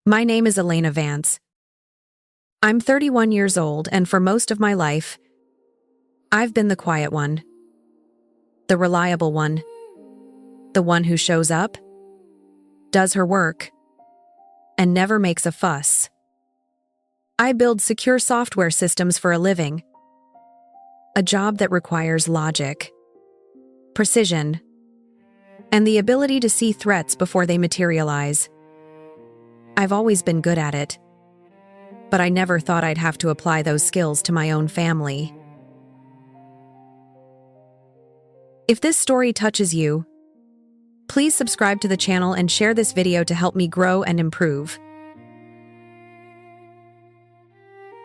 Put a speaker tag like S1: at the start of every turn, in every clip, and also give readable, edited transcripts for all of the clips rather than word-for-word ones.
S1: My name is Elena Vance. I'm 31 years old, and for most of my life, I've been the quiet one, the reliable one, the one who shows up, does her work, and never makes a fuss. I build secure software systems for a living, a job that requires logic, precision, and the ability to see threats before they materialize. I've always been good at it, but I never thought I'd have to apply those skills to my own family. If this story touches you, please subscribe to the channel and share this video to help me grow and improve.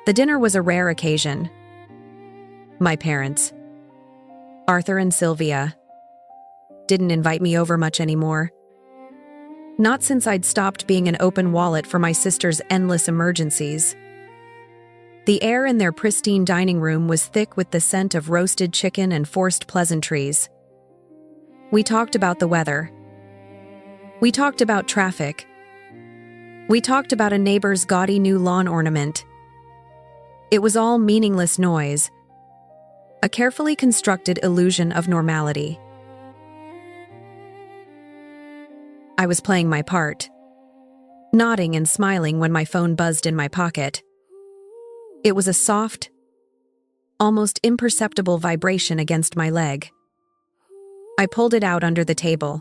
S1: The dinner was a rare occasion. My parents, Arthur and Sylvia, didn't invite me over much anymore. Not since I'd stopped being an open wallet for my sister's endless emergencies. The air in their pristine dining room was thick with the scent of roasted chicken and forced pleasantries. We talked about the weather. We talked about traffic. We talked about a neighbor's gaudy new lawn ornament. It was all meaningless noise, a carefully constructed illusion of normality. I was playing my part, nodding and smiling when my phone buzzed in my pocket. It was a soft, almost imperceptible vibration against my leg. I pulled it out under the table,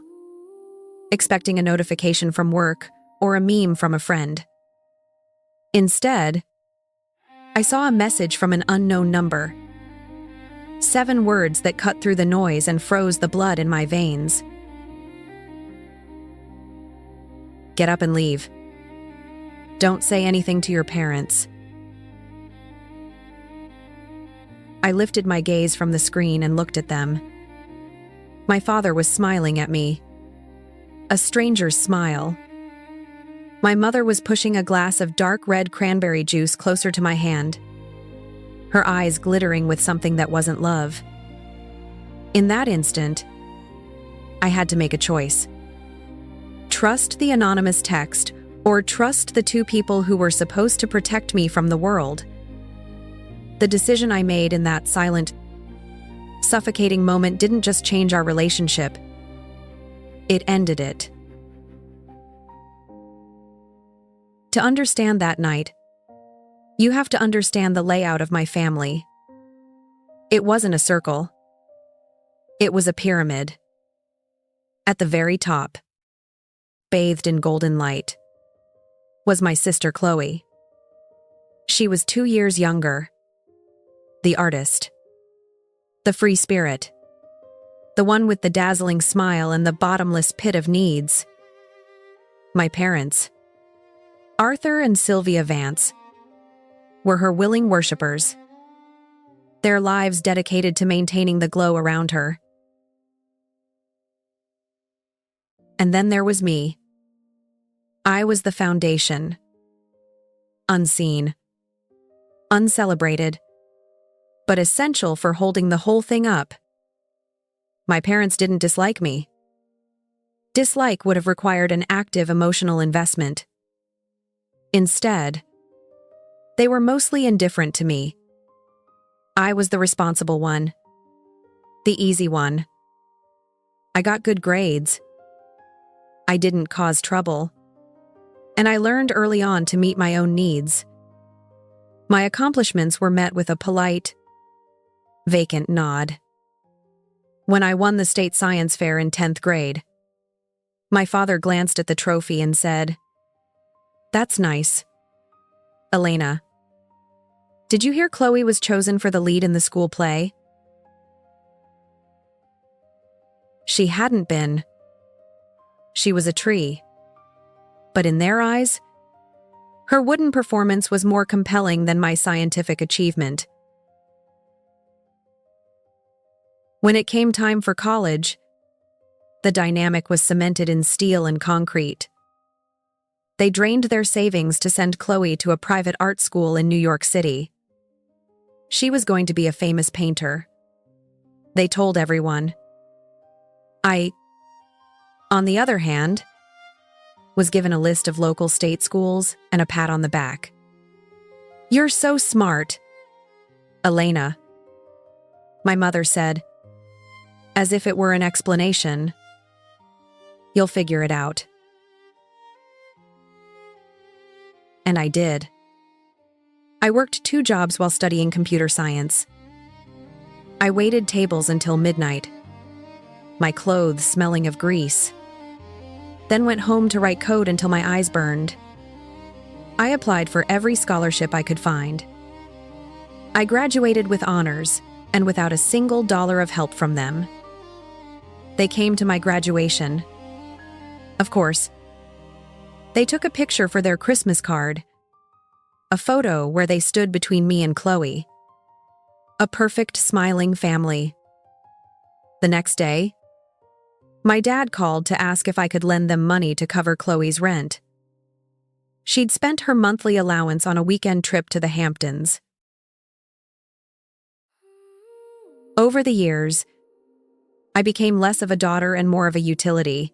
S1: expecting a notification from work or a meme from a friend. Instead, I saw a message from an unknown number. 7 words that cut through the noise and froze the blood in my veins. Get up and leave. Don't say anything to your parents. I lifted my gaze from the screen and looked at them. My father was smiling at me. A stranger's smile. My mother was pushing a glass of dark red cranberry juice closer to my hand, her eyes glittering with something that wasn't love. In that instant, I had to make a choice. Trust the anonymous text, or trust the 2 people who were supposed to protect me from the world. The decision I made in that silent, suffocating moment didn't just change our relationship. It ended it. To understand that night, you have to understand the layout of my family. It wasn't a circle. It was a pyramid. At the very top, bathed in golden light, was my sister Chloe. She was 2 years younger. The artist. The free spirit. The one with the dazzling smile and the bottomless pit of needs. My parents, Arthur and Sylvia Vance, were her willing worshippers, their lives dedicated to maintaining the glow around her. And then there was me. I was the foundation. Unseen. Uncelebrated. But essential for holding the whole thing up. My parents didn't dislike me. Dislike would have required an active emotional investment. Instead, they were mostly indifferent to me. I was the responsible one. The easy one. I got good grades. I didn't cause trouble. And I learned early on to meet my own needs. My accomplishments were met with a polite, vacant nod. When I won the state science fair in 10th grade, my father glanced at the trophy and said, "That's nice. Elena, did you hear Chloe was chosen for the lead in the school play?" She hadn't been. She was a tree. But in their eyes, her wooden performance was more compelling than my scientific achievement. When it came time for college, the dynamic was cemented in steel and concrete. They drained their savings to send Chloe to a private art school in New York City. She was going to be a famous painter. They told everyone. On the other hand, was given a list of local state schools and a pat on the back. "You're so smart, Elena," my mother said, as if it were an explanation. "You'll figure it out." And I did. I worked 2 jobs while studying computer science. I waited tables until midnight, my clothes smelling of grease. Then went home to write code until my eyes burned. I applied for every scholarship I could find. I graduated with honors and without a single dollar of help from them. They came to my graduation. Of course, they took a picture for their Christmas card, a photo where they stood between me and Chloe. A perfect, smiling family. The next day, my dad called to ask if I could lend them money to cover Chloe's rent. She'd spent her monthly allowance on a weekend trip to the Hamptons. Over the years, I became less of a daughter and more of a utility.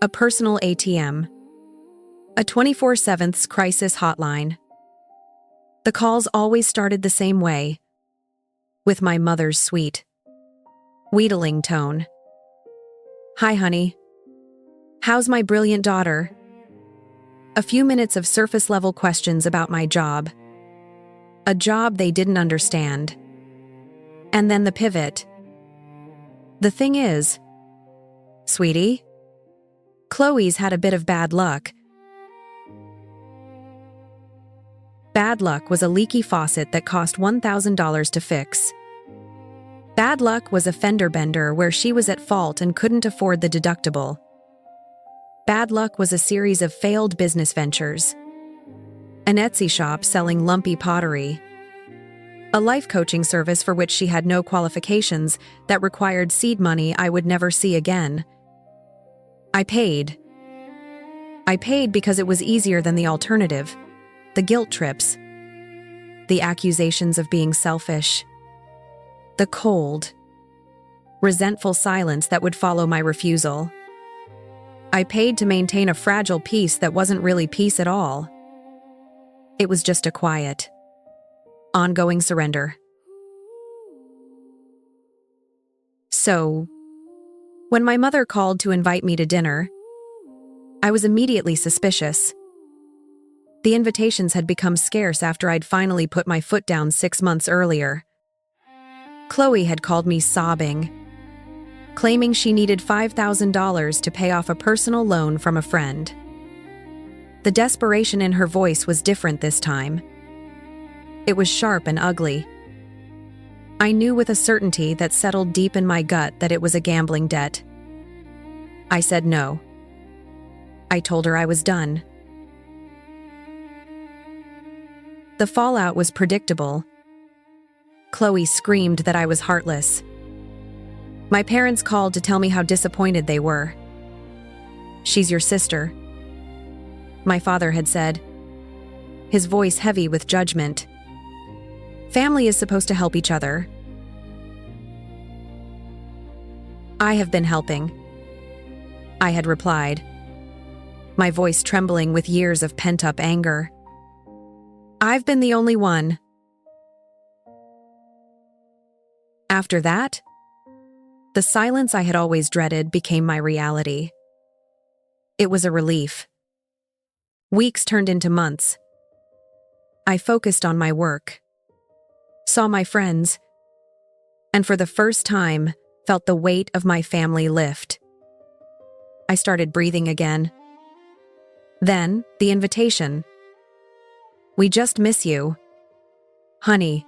S1: A personal ATM. A 24/7 crisis hotline. The calls always started the same way, with my mother's sweet, wheedling tone. "Hi, honey. How's my brilliant daughter?" A few minutes of surface-level questions about my job. A job they didn't understand. And then the pivot. "The thing is, sweetie, Chloe's had a bit of bad luck." Bad luck was a leaky faucet that cost $1,000 to fix. Bad luck was a fender bender where she was at fault and couldn't afford the deductible. Bad luck was a series of failed business ventures. An Etsy shop selling lumpy pottery. A life coaching service for which she had no qualifications that required seed money I would never see again. I paid. I paid because it was easier than the alternative. The guilt trips. The accusations of being selfish. The cold, resentful silence that would follow my refusal. I paid to maintain a fragile peace that wasn't really peace at all. It was just a quiet, ongoing surrender. So, when my mother called to invite me to dinner, I was immediately suspicious. The invitations had become scarce after I'd finally put my foot down 6 months earlier. Chloe had called me sobbing, claiming she needed $5,000 to pay off a personal loan from a friend. The desperation in her voice was different this time. It was sharp and ugly. I knew with a certainty that settled deep in my gut that it was a gambling debt. I said no. I told her I was done. The fallout was predictable. Chloe screamed that I was heartless. My parents called to tell me how disappointed they were. "She's your sister," my father had said, his voice heavy with judgment. "Family is supposed to help each other." "I have been helping," I had replied, my voice trembling with years of pent-up anger. "I've been the only one." After that, the silence I had always dreaded became my reality. It was a relief. Weeks turned into months. I focused on my work, saw my friends, and for the first time, felt the weight of my family lift. I started breathing again. Then, the invitation. "We just miss you, honey,"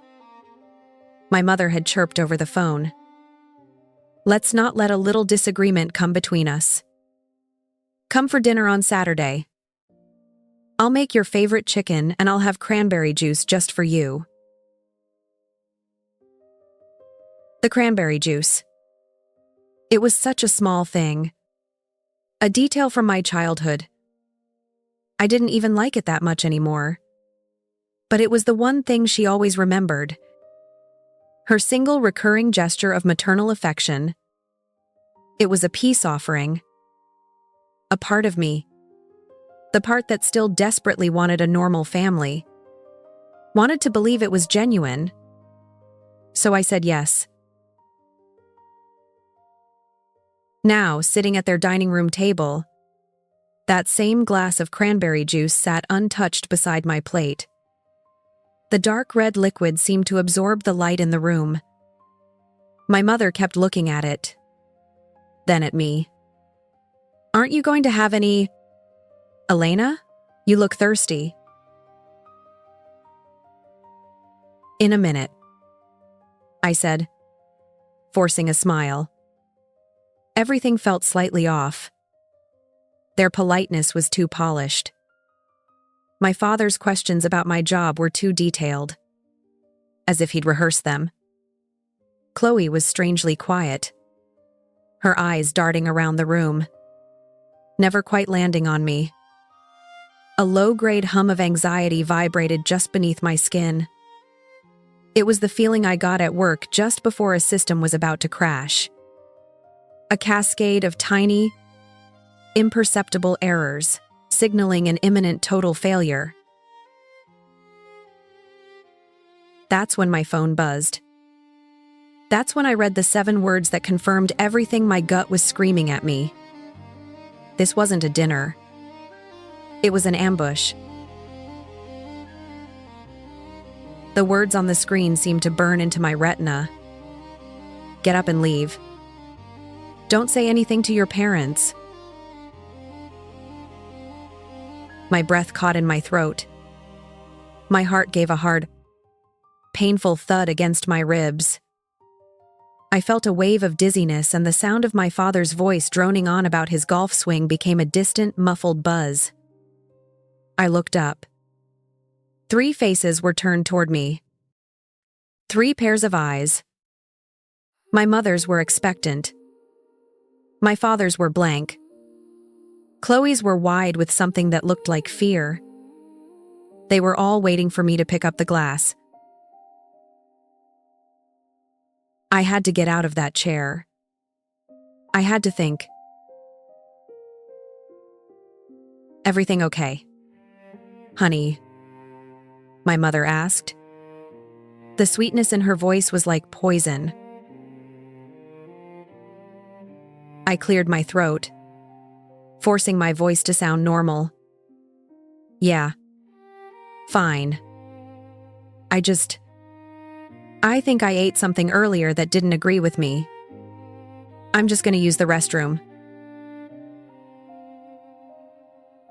S1: my mother had chirped over the phone. "Let's not let a little disagreement come between us. Come for dinner on Saturday. I'll make your favorite chicken and I'll have cranberry juice just for you." The cranberry juice. It was such a small thing. A detail from my childhood. I didn't even like it that much anymore. But it was the one thing she always remembered. Her single recurring gesture of maternal affection. It was a peace offering. A part of me, The part that still desperately wanted a normal family. Wanted to believe it was genuine. So I said yes. Now, sitting at their dining room table, that same glass of cranberry juice sat untouched beside my plate. The dark red liquid seemed to absorb the light in the room. My mother kept looking at it, then at me. "Aren't you going to have any... Elena? You look thirsty." "In a minute," I said, forcing a smile. Everything felt slightly off. Their politeness was too polished. My father's questions about my job were too detailed, as if he'd rehearsed them. Chloe was strangely quiet, her eyes darting around the room, never quite landing on me. A low-grade hum of anxiety vibrated just beneath my skin. It was the feeling I got at work just before a system was about to crash. A cascade of tiny, imperceptible errors, signaling an imminent total failure. That's when my phone buzzed. That's when I read the 7 words that confirmed everything my gut was screaming at me. This wasn't a dinner. It was an ambush. The words on the screen seemed to burn into my retina. "Get up and leave. Don't say anything to your parents." My breath caught in my throat. My heart gave a hard, painful thud against my ribs. I felt a wave of dizziness, and the sound of my father's voice droning on about his golf swing became a distant, muffled buzz. I looked up. 3 faces were turned toward me. 3 pairs of eyes. My mother's were expectant. My father's were blank. Chloe's were wide with something that looked like fear. They were all waiting for me to pick up the glass. I had to get out of that chair. I had to think. "Everything okay, honey?" my mother asked. The sweetness in her voice was like poison. I cleared my throat, forcing my voice to sound normal. "Yeah. Fine. I think I ate something earlier that didn't agree with me. I'm just going to use the restroom."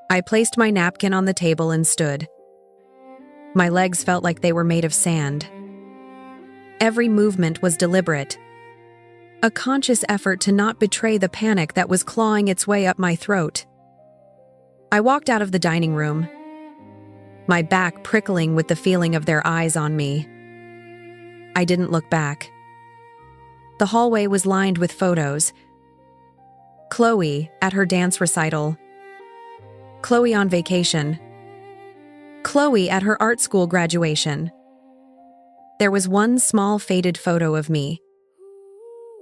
S1: I placed my napkin on the table and stood. My legs felt like they were made of sand. Every movement was deliberate, a conscious effort to not betray the panic that was clawing its way up my throat. I walked out of the dining room, my back prickling with the feeling of their eyes on me. I didn't look back. The hallway was lined with photos. Chloe at her dance recital. Chloe on vacation. Chloe at her art school graduation. There was one small faded photo of me.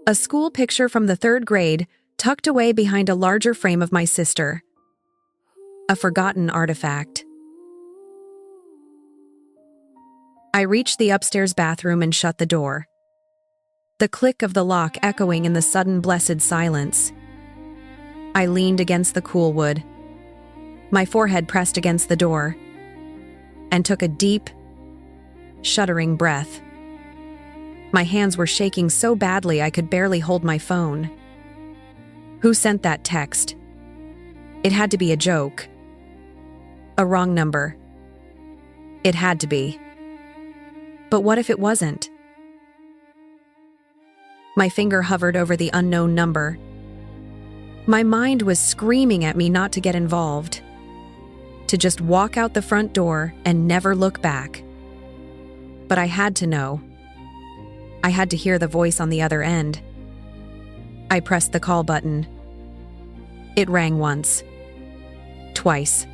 S1: A school picture from the 3rd grade tucked away behind a larger frame of my sister. A forgotten artifact. I reached the upstairs bathroom and shut the door. The click of the lock echoing in the sudden blessed silence. I leaned against the cool wood, my forehead pressed against the door, and took a deep, shuddering breath. My hands were shaking so badly I could barely hold my phone. Who sent that text? It had to be a joke. A wrong number. It had to be. But what if it wasn't? My finger hovered over the unknown number. My mind was screaming at me not to get involved, to just walk out the front door and never look back. But I had to know. I had to hear the voice on the other end. I pressed the call button. It rang once. Twice.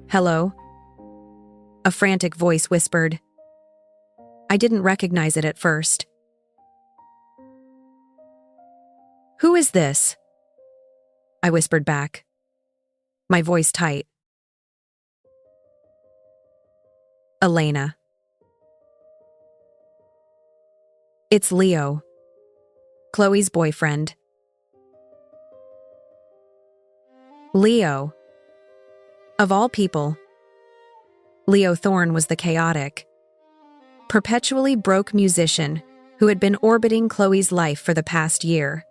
S1: "Hello?" A frantic voice whispered. I didn't recognize it at first. "Who is this?" I whispered back, my voice tight. Elena. It's Leo, Chloe's boyfriend. Leo. Of all people, Leo Thorne was the chaotic, perpetually broke musician who had been orbiting Chloe's life for the past year.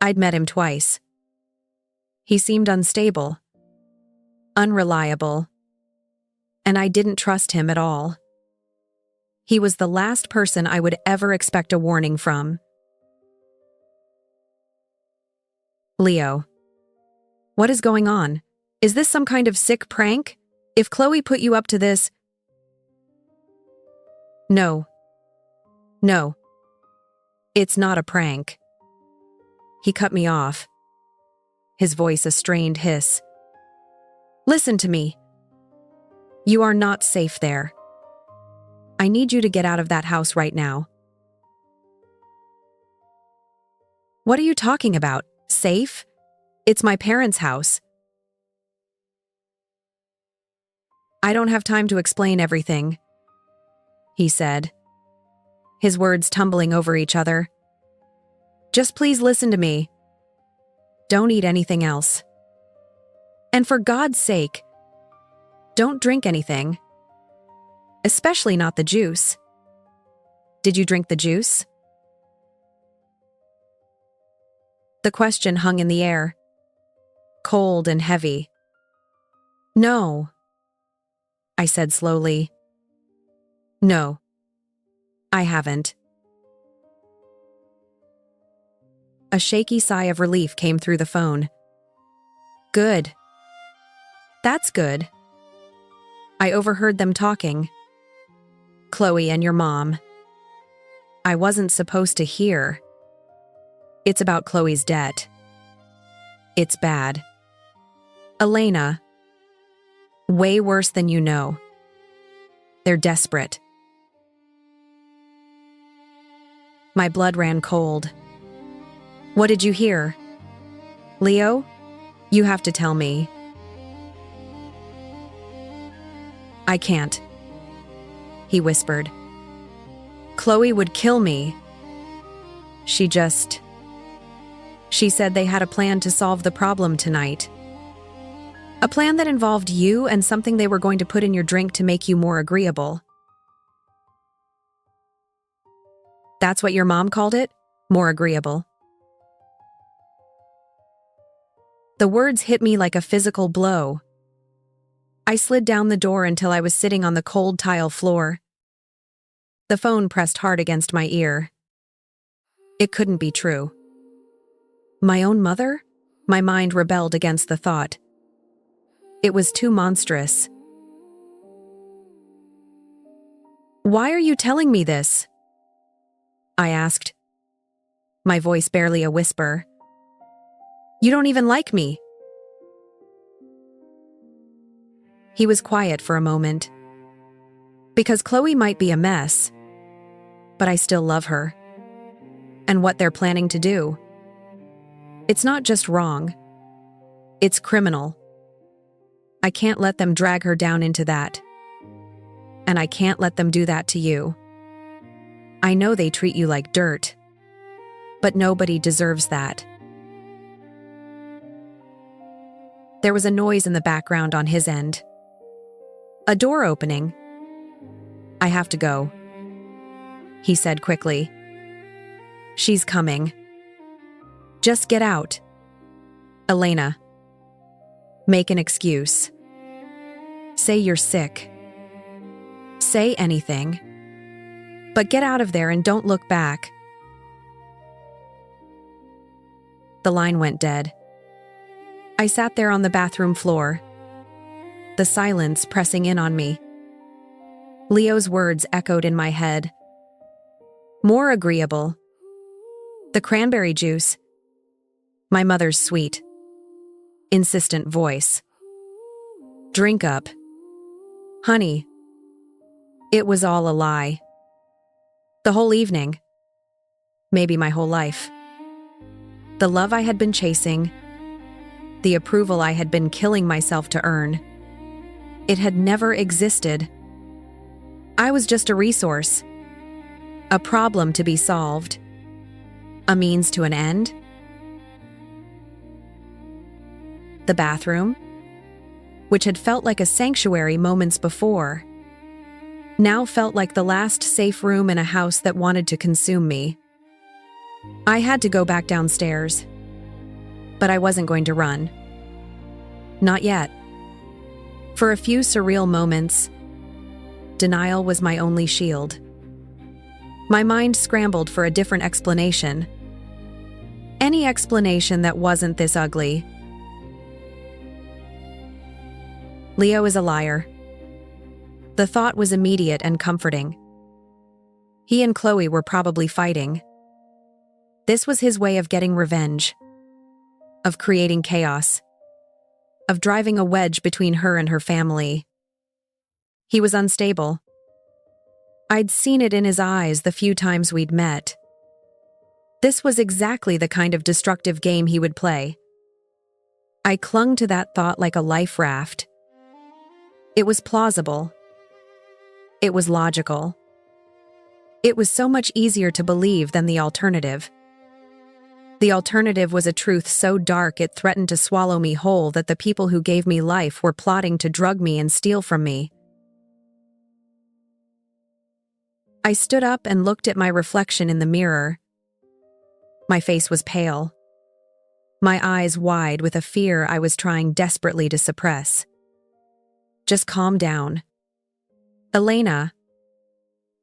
S1: I'd met him twice. He seemed unstable, unreliable, and I didn't trust him at all. He was the last person I would ever expect a warning from. Leo. What is going on? Is this some kind of sick prank? If Chloe put you up to this… No. It's not a prank. He cut me off, his voice a strained hiss. Listen to me. You are not safe there. I need you to get out of that house right now. What are you talking about? Safe? It's my parents' house. I don't have time to explain everything, he said, his words tumbling over each other. Just please listen to me. Don't eat anything else. And for God's sake, don't drink anything. Especially not the juice. Did you drink the juice? The question hung in the air, cold and heavy. No, I said slowly. No, I haven't. A shaky sigh of relief came through the phone. Good. That's good. I overheard them talking. Chloe and your mom. I wasn't supposed to hear. It's about Chloe's debt. It's bad. Elena. Way worse than you know. They're desperate. My blood ran cold. What did you hear? Leo, you have to tell me. I can't, he whispered. Chloe would kill me. She said they had a plan to solve the problem tonight. A plan that involved you and something they were going to put in your drink to make you more agreeable. That's what your mom called it? More agreeable. The words hit me like a physical blow. I slid down the door until I was sitting on the cold tile floor. The phone pressed hard against my ear. It couldn't be true. My own mother? My mind rebelled against the thought. It was too monstrous. Why are you telling me this? I asked, my voice barely a whisper. You don't even like me. He was quiet for a moment. Because Chloe might be a mess, but I still love her. And what they're planning to do. It's not just wrong. It's criminal. I can't let them drag her down into that. And I can't let them do that to you. I know they treat you like dirt. But nobody deserves that. There was a noise in the background on his end. A door opening. I have to go, he said quickly. She's coming. Just get out. Elena. Make an excuse. Say you're sick. Say anything. But get out of there and don't look back. The line went dead. I sat there on the bathroom floor, the silence pressing in on me. Leo's words echoed in my head. More agreeable. The cranberry juice. My mother's sweet, insistent voice. Drink up. Honey. It was all a lie. The whole evening. Maybe my whole life. The love I had been chasing, the approval I had been killing myself to earn. It had never existed. I was just a resource, a problem to be solved, a means to an end. The bathroom, which had felt like a sanctuary moments before, now felt like the last safe room in a house that wanted to consume me. I had to go back downstairs, but I wasn't going to run. Not yet. For a few surreal moments, denial was my only shield. My mind scrambled for a different explanation. Any explanation that wasn't this ugly. Leo is a liar. The thought was immediate and comforting. He and Chloe were probably fighting. This was his way of getting revenge, of creating chaos, of driving a wedge between her and her family. He was unstable. I'd seen it in his eyes the few times we'd met. This was exactly the kind of destructive game he would play. I clung to that thought like a life raft. It was plausible. It was logical. It was so much easier to believe than the alternative. The alternative was a truth so dark it threatened to swallow me whole that the people who gave me life were plotting to drug me and steal from me. I stood up and looked at my reflection in the mirror. My face was pale, my eyes wide with a fear I was trying desperately to suppress. Just calm down. Elena,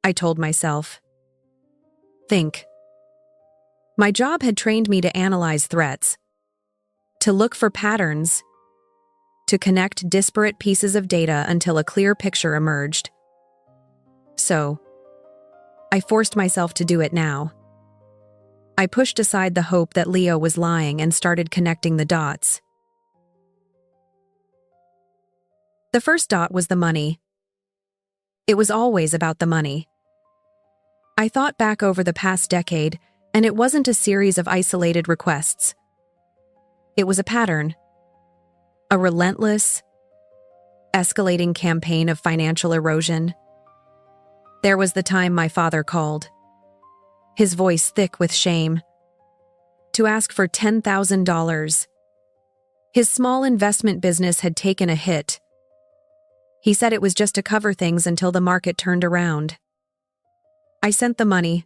S1: I told myself. Think. My job had trained me to analyze threats, to look for patterns, to connect disparate pieces of data until a clear picture emerged. So, I forced myself to do it now. I pushed aside the hope that Leo was lying and started connecting the dots. The first dot was the money. It was always about the money. I thought back over the past decade, and it wasn't a series of isolated requests. It was a pattern. A relentless, escalating campaign of financial erosion. There was the time my father called, his voice thick with shame, to ask for $10,000. His small investment business had taken a hit. He said it was just to cover things until the market turned around. I sent the money.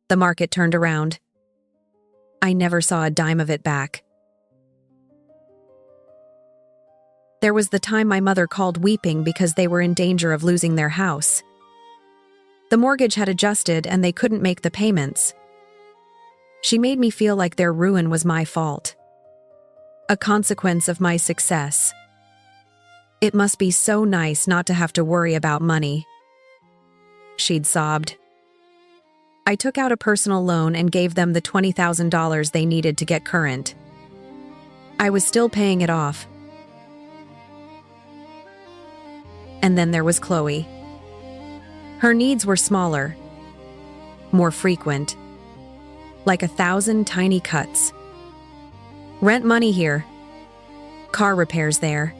S1: The market turned around. I never saw a dime of it back. There was the time my mother called weeping because they were in danger of losing their house. The mortgage had adjusted and they couldn't make the payments. She made me feel like their ruin was my fault, a consequence of my success. It must be so nice not to have to worry about money. She'd sobbed. I took out a personal loan and gave them the $20,000 they needed to get current. I was still paying it off. And then there was Chloe. Her needs were smaller, more frequent, like 1,000 tiny cuts. Rent money here, car repairs there,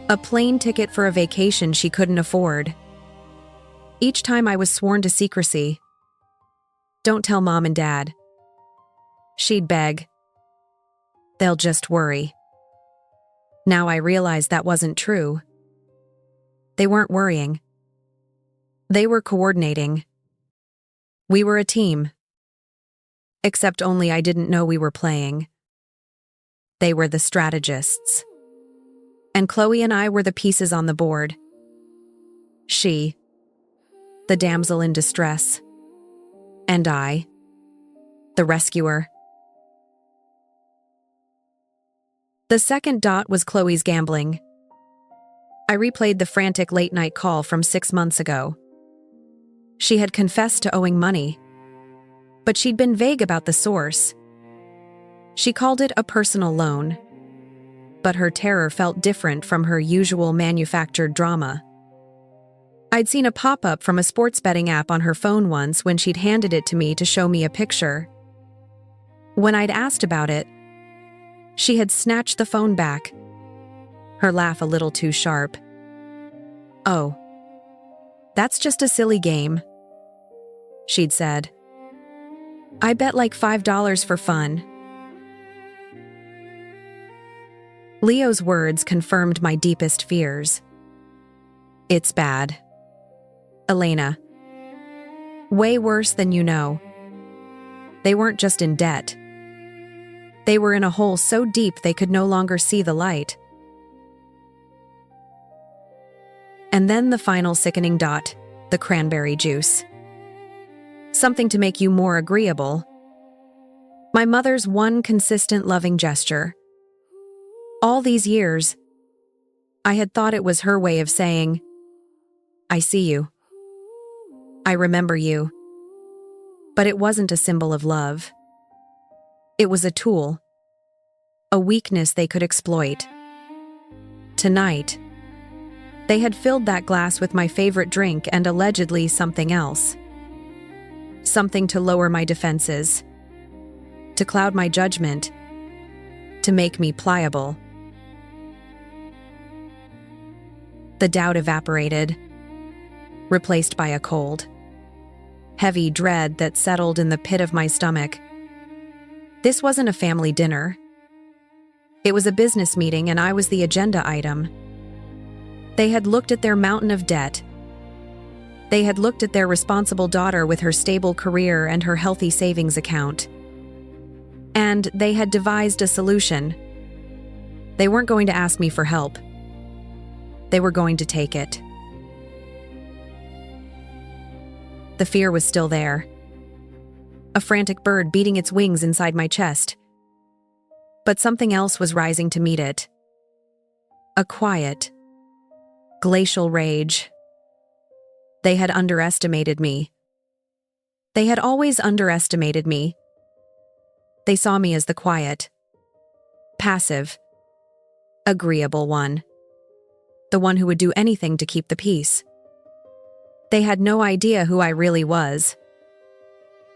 S1: a plane ticket for a vacation she couldn't afford. Each time I was sworn to secrecy. Don't tell Mom and Dad. She'd beg. They'll just worry. Now I realize that wasn't true. They weren't worrying. They were coordinating. We were a team. Except only I didn't know we were playing. They were the strategists. And Chloe and I were the pieces on the board. She, the damsel in distress. And I, the rescuer. The second dot was Chloe's gambling. I replayed the frantic late-night call from 6 months ago. She had confessed to owing money, but she'd been vague about the source. She called it a personal loan, but her terror felt different from her usual manufactured drama. I'd seen a pop-up from a sports betting app on her phone once when she'd handed it to me to show me a picture. When I'd asked about it, She had snatched the phone back, her laugh a little too sharp. "Oh, that's just a silly game," she'd said. "I bet like $5 for fun." Leo's words confirmed my deepest fears. "It's bad, Elena. Way worse than you know." They weren't just in debt. They were in a hole so deep they could no longer see the light. And then the final sickening dot, the cranberry juice. Something to make you more agreeable. My mother's one consistent loving gesture. All these years, I had thought it was her way of saying, "I see you. I remember you." But it wasn't a symbol of love. It was a tool, a weakness they could exploit. Tonight, they had filled that glass with my favorite drink and allegedly something else. Something to lower my defenses, to cloud my judgment, to make me pliable. The doubt evaporated, replaced by a cold, heavy dread that settled in the pit of my stomach. This wasn't a family dinner. It was a business meeting, and I was the agenda item. They had looked at their mountain of debt. They had looked at their responsible daughter with her stable career and her healthy savings account. And they had devised a solution. They weren't going to ask me for help. They were going to take it. The fear was still there. A frantic bird beating its wings inside my chest. But something else was rising to meet it. A quiet, glacial rage. They had underestimated me. They had always underestimated me. They saw me as the quiet, passive, agreeable one. The one who would do anything to keep the peace. They had no idea who I really was.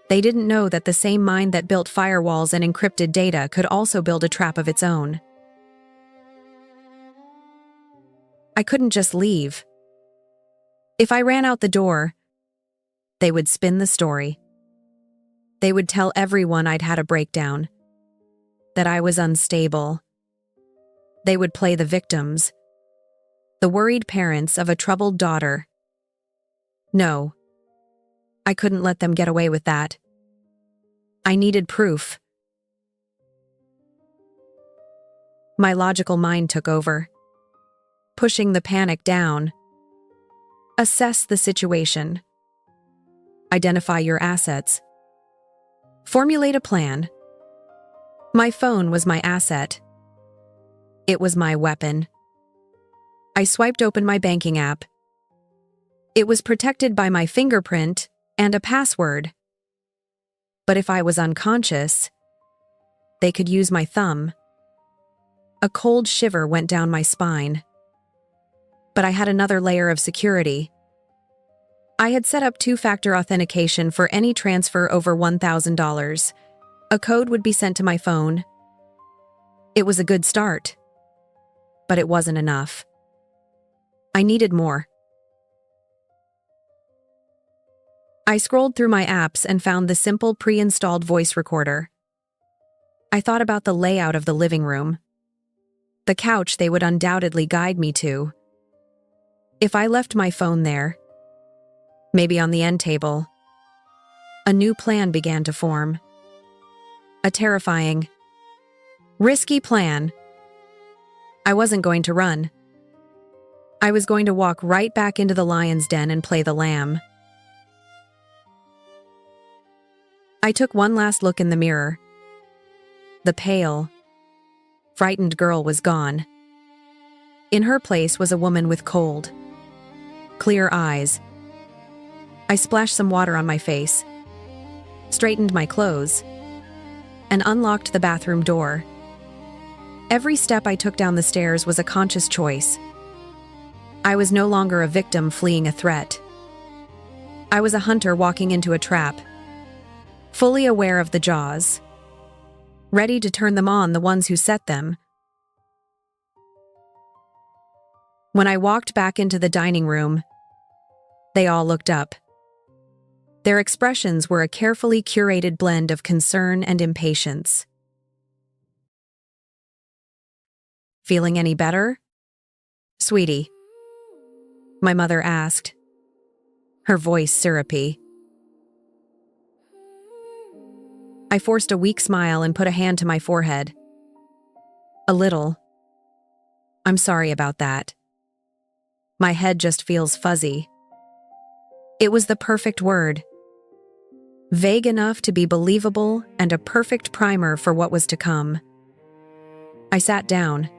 S1: They didn't know that the same mind that built firewalls and encrypted data could also build a trap of its own. I couldn't just leave. If I ran out the door, they would spin the story. They would tell everyone I'd had a breakdown, that I was unstable. They would play the victims, the worried parents of a troubled daughter. No, I couldn't let them get away with that. I needed proof. My logical mind took over, pushing the panic down. Assess the situation. Identify your assets. Formulate a plan. My phone was my asset. It was my weapon. I swiped open my banking app. It was protected by my fingerprint and a password. But if I was unconscious, they could use my thumb. A cold shiver went down my spine. But I had another layer of security. I had set up two-factor authentication for any transfer over $1,000. A code would be sent to my phone. It was a good start. But it wasn't enough. I needed more. I scrolled through my apps and found the simple pre-installed voice recorder. I thought about the layout of the living room, the couch they would undoubtedly guide me to. If I left my phone there, maybe on the end table, a new plan began to form. A terrifying, risky plan. I wasn't going to run. I was going to walk right back into the lion's den and play the lamb. I took one last look in the mirror. The pale, frightened girl was gone. In her place was a woman with cold, clear eyes. I splashed some water on my face, straightened my clothes, and unlocked the bathroom door. Every step I took down the stairs was a conscious choice. I was no longer a victim fleeing a threat. I was a hunter walking into a trap, fully aware of the jaws, ready to turn them on the ones who set them. When I walked back into the dining room, they all looked up. Their expressions were a carefully curated blend of concern and impatience. "Feeling any better, sweetie?" my mother asked, her voice syrupy. I forced a weak smile and put a hand to my forehead. "A little. I'm sorry about that. My head just feels fuzzy." It was the perfect word. Vague enough to be believable and a perfect primer for what was to come. I sat down,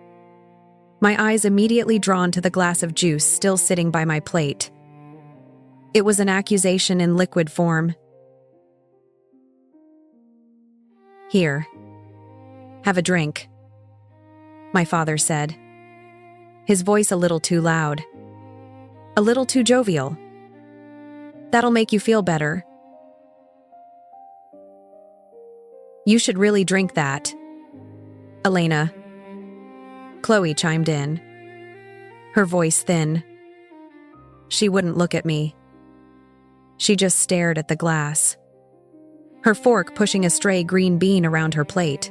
S1: my eyes immediately drawn to the glass of juice still sitting by my plate. It was an accusation in liquid form. "Here, have a drink," my father said, his voice a little too loud, a little too jovial. "That'll make you feel better. You should really drink that, Elena." Chloe chimed in, her voice thin. She wouldn't look at me. She just stared at the glass, her fork pushing a stray green bean around her plate.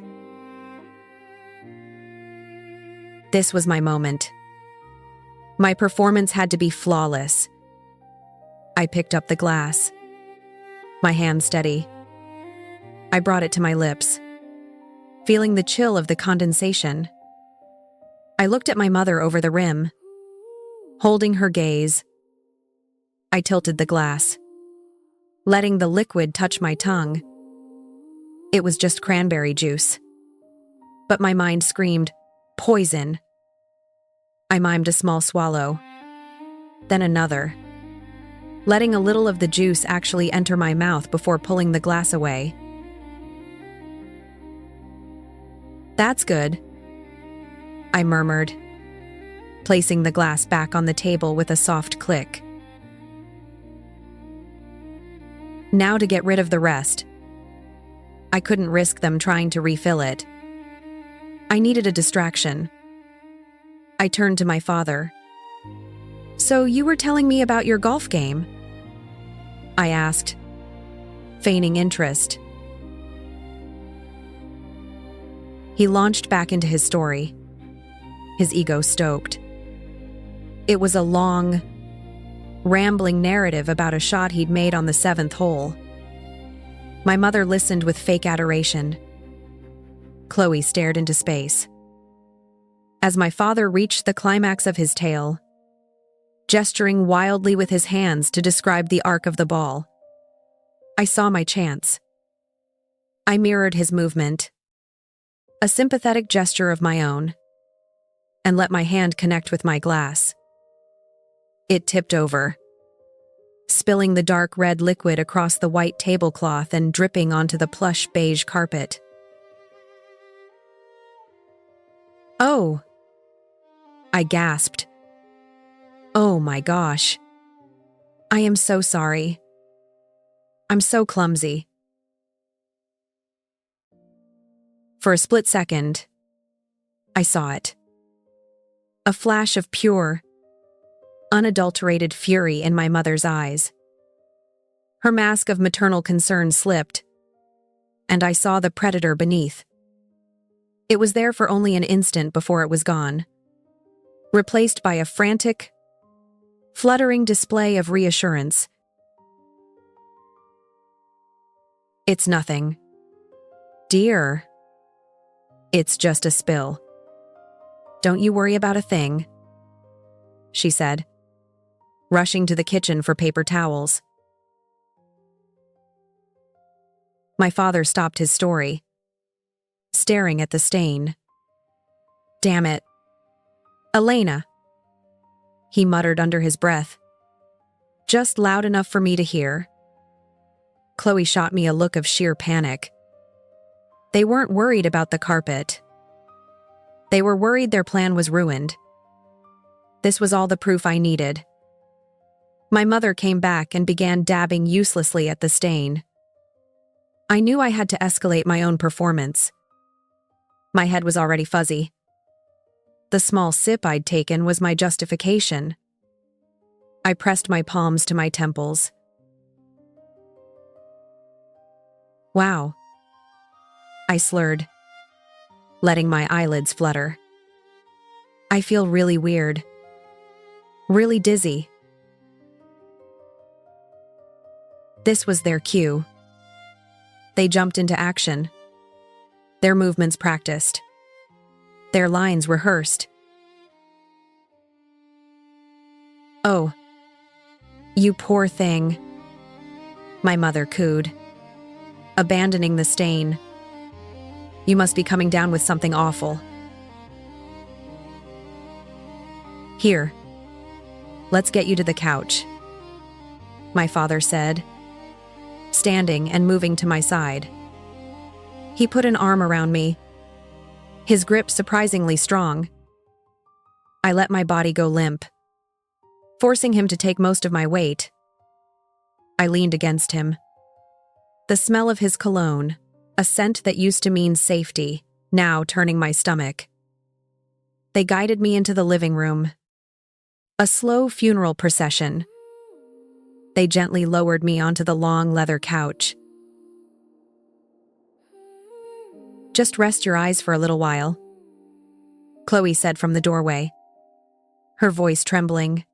S1: This was my moment. My performance had to be flawless. I picked up the glass, my hand steady. I brought it to my lips, feeling the chill of the condensation. I looked at my mother over the rim, holding her gaze. I tilted the glass, letting the liquid touch my tongue. It was just cranberry juice. But my mind screamed, "Poison." I mimed a small swallow, then another, letting a little of the juice actually enter my mouth before pulling the glass away. "That's good," I murmured, placing the glass back on the table with a soft click. Now to get rid of the rest. I couldn't risk them trying to refill it. I needed a distraction. I turned to my father. "So you were telling me about your golf game?" I asked, feigning interest. He launched back into his story, his ego stoked. It was a long, rambling narrative about a shot he'd made on the 7th hole. My mother listened with fake adoration. Chloe stared into space. As my father reached the climax of his tale, gesturing wildly with his hands to describe the arc of the ball, I saw my chance. I mirrored his movement, a sympathetic gesture of my own, and let my hand connect with my glass. It tipped over, spilling the dark red liquid across the white tablecloth and dripping onto the plush beige carpet. "Oh!" I gasped. "Oh my gosh. I am so sorry. I'm so clumsy." For a split second, I saw it. A flash of pure, unadulterated fury in my mother's eyes. Her mask of maternal concern slipped, and I saw the predator beneath. It was there for only an instant before it was gone, replaced by a frantic, fluttering display of reassurance. "It's nothing, dear. It's just a spill. Don't you worry about a thing," she said, rushing to the kitchen for paper towels. My father stopped his story, staring at the stain. "Damn it. Elena," he muttered under his breath, just loud enough for me to hear. Chloe shot me a look of sheer panic. They weren't worried about the carpet. They were worried their plan was ruined. This was all the proof I needed. My mother came back and began dabbing uselessly at the stain. I knew I had to escalate my own performance, My head was already fuzzy. The small sip I'd taken was my justification. I pressed my palms to my temples. Wow. I slurred, letting my eyelids flutter. I feel really weird. Really dizzy. This was their cue. They jumped into action. Their movements practiced. Their lines rehearsed. "Oh, you poor thing," my mother cooed, abandoning the stain. "You must be coming down with something awful." "Here, let's get you to the couch," my father said, standing and moving to my side. He put an arm around me, his grip surprisingly strong. I let my body go limp, forcing him to take most of my weight. I leaned against him. The smell of his cologne, a scent that used to mean safety, now turning my stomach. They guided me into the living room. A slow funeral procession. They gently lowered me onto the long leather couch. "Just rest your eyes for a little while," Chloe said from the doorway, her voice trembling.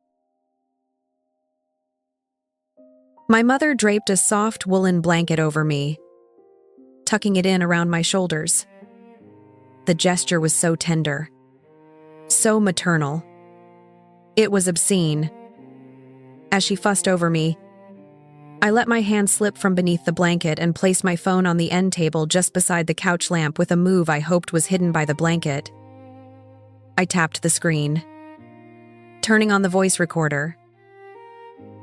S1: My mother draped a soft woolen blanket over me, tucking it in around my shoulders. The gesture was so tender, so maternal. It was obscene. As she fussed over me, I let my hand slip from beneath the blanket and placed my phone on the end table just beside the couch lamp with a move I hoped was hidden by the blanket. I tapped the screen, turning on the voice recorder.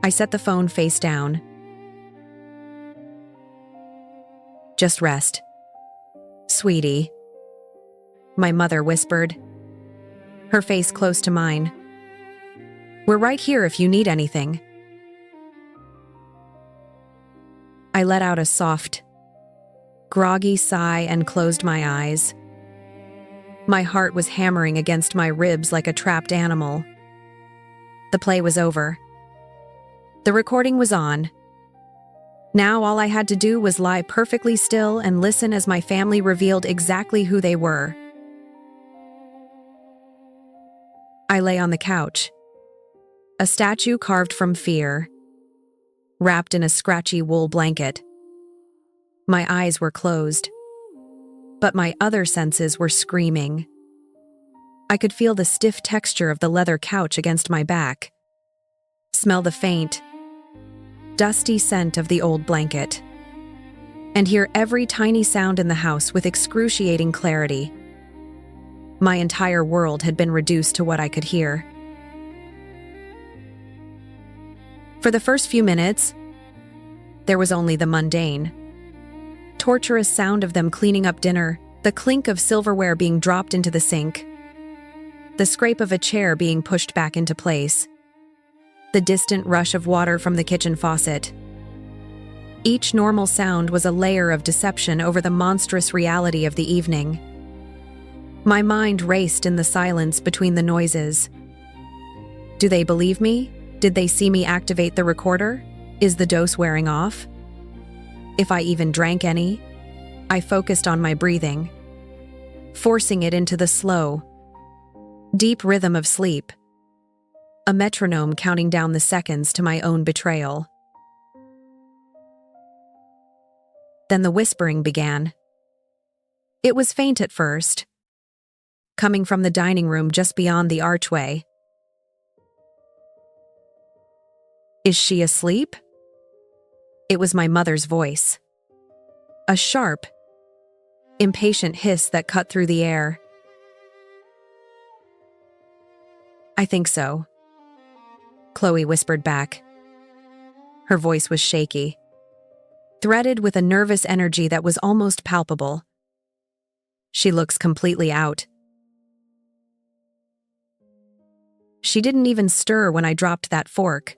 S1: I set the phone face down. "Just rest, sweetie," my mother whispered, her face close to mine. "We're right here if you need anything." I let out a soft, groggy sigh and closed my eyes. My heart was hammering against my ribs like a trapped animal. The play was over. The recording was on. Now all I had to do was lie perfectly still and listen as my family revealed exactly who they were. I lay on the couch, a statue carved from fear, wrapped in a scratchy wool blanket. My eyes were closed, but my other senses were screaming. I could feel the stiff texture of the leather couch against my back, smell the faint, dusty scent of the old blanket, and hear every tiny sound in the house with excruciating clarity. My entire world had been reduced to what I could hear. For the first few minutes, there was only the mundane, torturous sound of them cleaning up dinner, the clink of silverware being dropped into the sink, the scrape of a chair being pushed back into place, the distant rush of water from the kitchen faucet. Each normal sound was a layer of deception over the monstrous reality of the evening. My mind raced in the silence between the noises. Do they believe me? Did they see me activate the recorder? Is the dose wearing off? If I even drank any? I focused on my breathing, forcing it into the slow, deep rhythm of sleep, a metronome counting down the seconds to my own betrayal. Then the whispering began. It was faint at first, coming from the dining room just beyond the archway. "Is she asleep?" It was my mother's voice. A sharp, impatient hiss that cut through the air. "I think so," Chloe whispered back. Her voice was shaky, threaded with a nervous energy that was almost palpable. "She looks completely out." She didn't even stir when I dropped that fork.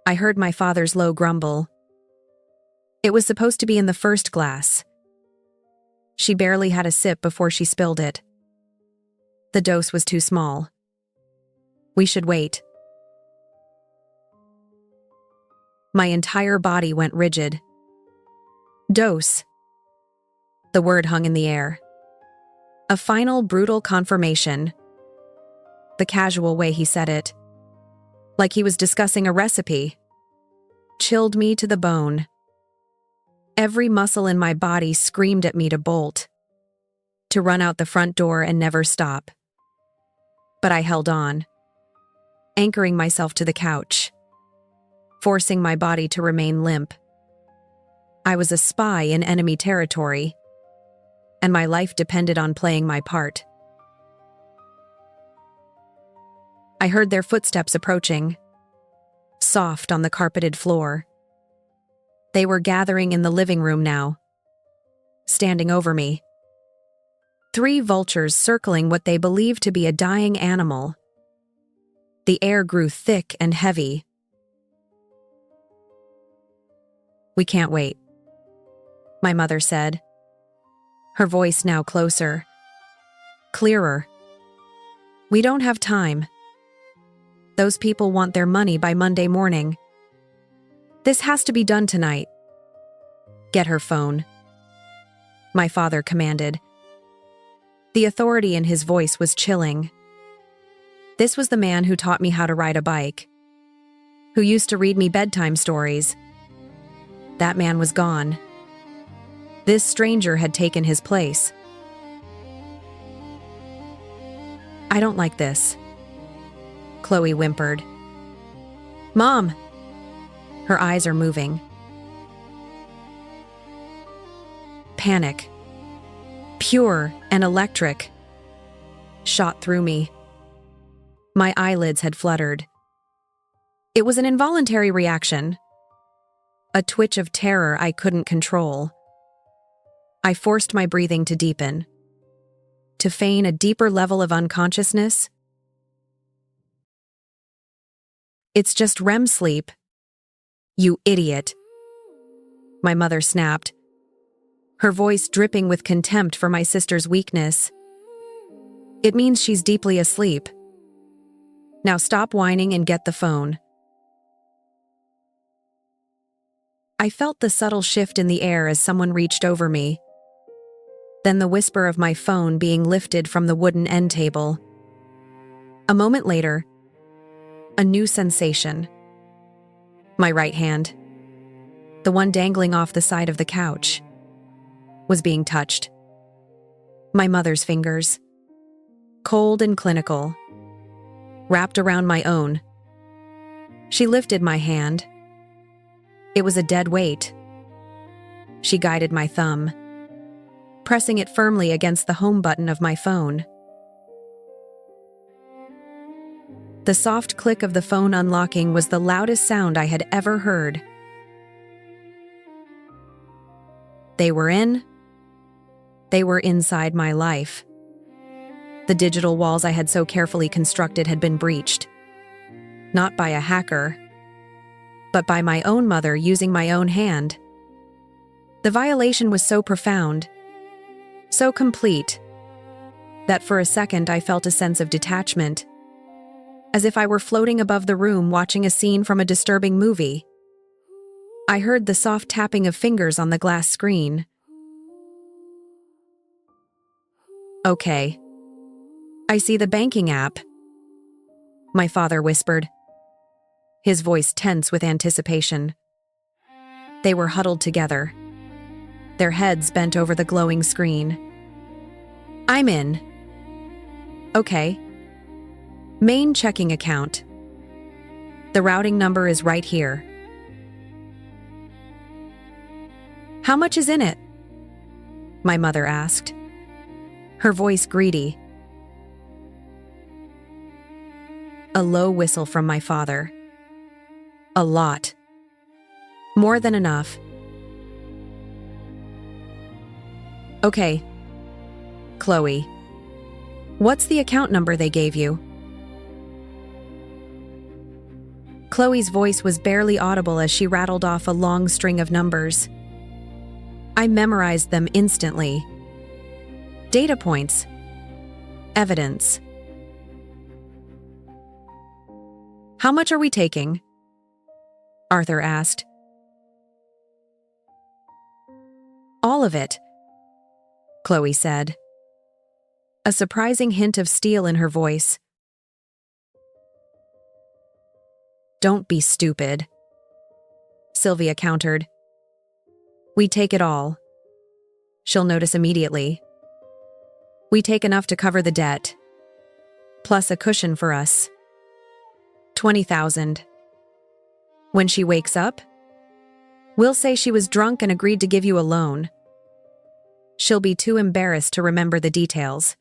S1: I heard my father's low grumble. It was supposed to be in the first glass. She barely had a sip before she spilled it. The dose was too small. We should wait. My entire body went rigid. Dose. The word hung in the air. A final, brutal confirmation. The casual way he said it, like he was discussing a recipe, chilled me to the bone. Every muscle in my body screamed at me to bolt, to run out the front door and never stop. But I held on, anchoring myself to the couch, forcing my body to remain limp. I was a spy in enemy territory, and my life depended on playing my part. I heard their footsteps approaching, soft on the carpeted floor. They were gathering in the living room now, standing over me. 3 vultures circling what they believed to be a dying animal. The air grew thick and heavy. "We can't wait," my mother said, her voice now closer, clearer. "We don't have time. Those people want their money by Monday morning. This has to be done tonight." "Get her phone," my father commanded. The authority in his voice was chilling. This was the man who taught me how to ride a bike, who used to read me bedtime stories. That man was gone. This stranger had taken his place. "I don't like this," Chloe whimpered. "Mom!" Her eyes are moving. Panic, pure and electric, shot through me. My eyelids had fluttered. It was an involuntary reaction, a twitch of terror I couldn't control. I forced my breathing to deepen, to feign a deeper level of unconsciousness. "It's just REM sleep, you idiot," my mother snapped, her voice dripping with contempt for my sister's weakness. "It means she's deeply asleep. Now stop whining and get the phone." I felt the subtle shift in the air as someone reached over me, then the whisper of my phone being lifted from the wooden end table. A moment later, a new sensation. My right hand, the one dangling off the side of the couch, was being touched. My mother's fingers, cold and clinical, wrapped around my own. She lifted my hand. It was a dead weight. She guided my thumb, pressing it firmly against the home button of my phone. The soft click of the phone unlocking was the loudest sound I had ever heard. They were in. They were inside my life. The digital walls I had so carefully constructed had been breached. Not by a hacker, but by my own mother using my own hand. The violation was so profound, so complete, that for a second I felt a sense of detachment, as if I were floating above the room watching a scene from a disturbing movie. I heard the soft tapping of fingers on the glass screen. "Okay. I see the banking app," my father whispered, his voice tense with anticipation. They were huddled together, their heads bent over the glowing screen. "I'm in." "Okay. Main checking account. The routing number is right here." "How much is in it?" my mother asked, her voice greedy. A low whistle from my father. "A lot. More than enough." "Okay. Chloe, what's the account number they gave you?" Chloe's voice was barely audible as she rattled off a long string of numbers. I memorized them instantly. Data points. Evidence. How much are we taking? Arthur asked. All of it, Chloe said, a surprising hint of steel in her voice. Don't be stupid, Sylvia countered. We take it all. She'll notice immediately. We take enough to cover the debt, plus a cushion for us. 20,000. When she wakes up, we'll say she was drunk and agreed to give you a loan. She'll be too embarrassed to remember the details.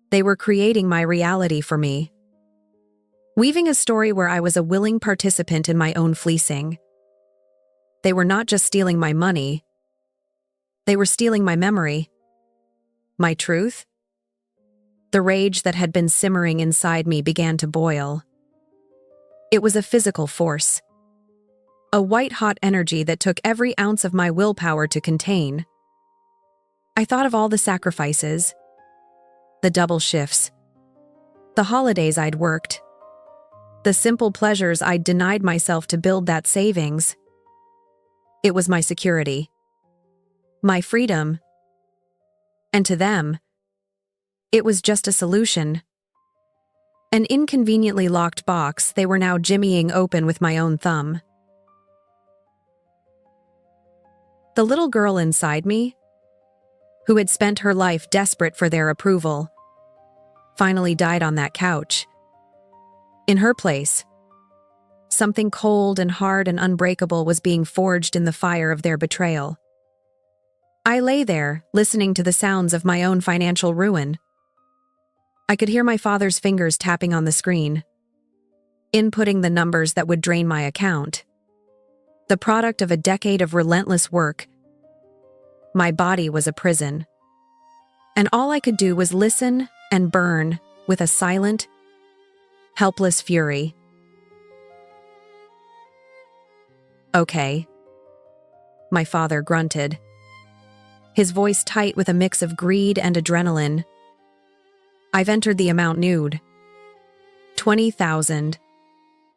S1: They were creating my reality for me, weaving a story where I was a willing participant in my own fleecing. They were not just stealing my money, they were stealing my memory, my truth. The rage that had been simmering inside me began to boil. It was a physical force, a white-hot energy that took every ounce of my willpower to contain. I thought of all the sacrifices, the double shifts, the holidays I'd worked, the simple pleasures I'd denied myself to build that savings. It was my security, my freedom, and to them, it was just a solution. An inconveniently locked box they were now jimmying open with my own thumb. The little girl inside me, who had spent her life desperate for their approval, finally died on that couch. In her place, something cold and hard and unbreakable was being forged in the fire of their betrayal. I lay there, listening to the sounds of my own financial ruin. I could hear my father's fingers tapping on the screen, inputting the numbers that would drain my account. The product of a decade of relentless work. My body was a prison, and all I could do was listen and burn with a silent, helpless fury. Okay, my father grunted, his voice tight with a mix of greed and adrenaline. I've entered the amount nude. 20,000.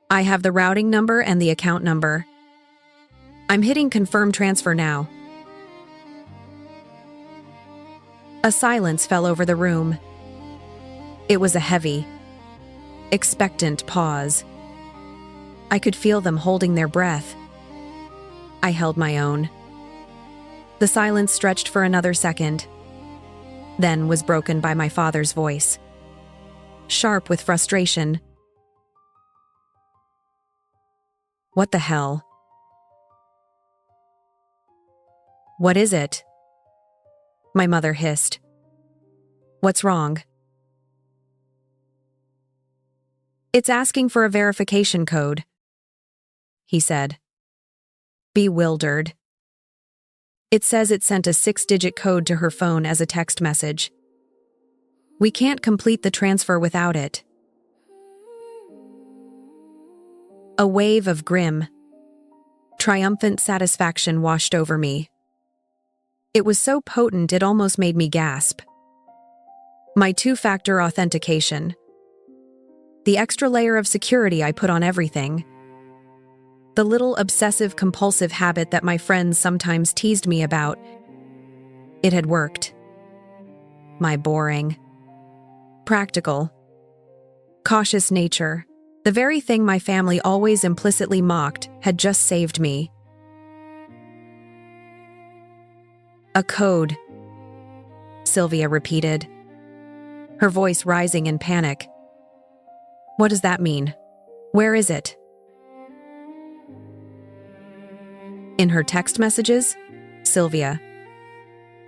S1: I have the routing number and the account number. I'm hitting confirm transfer now. A silence fell over the room. It was a heavy, expectant pause. I could feel them holding their breath. I held my own. The silence stretched for another second, then was broken by my father's voice, sharp with frustration. What the hell? What is it? My mother hissed. What's wrong? It's asking for a verification code, he said, bewildered. It says it sent a 6-digit code to her phone as a text message. We can't complete the transfer without it. A wave of grim, triumphant satisfaction washed over me. It was so potent it almost made me gasp. My 2-factor authentication. The extra layer of security I put on everything. The little obsessive-compulsive habit that my friends sometimes teased me about. It had worked. My boring, practical, cautious nature, the very thing my family always implicitly mocked, had just saved me. A code, Sylvia repeated, her voice rising in panic. What does that mean? Where is it? In her text messages? Sylvia.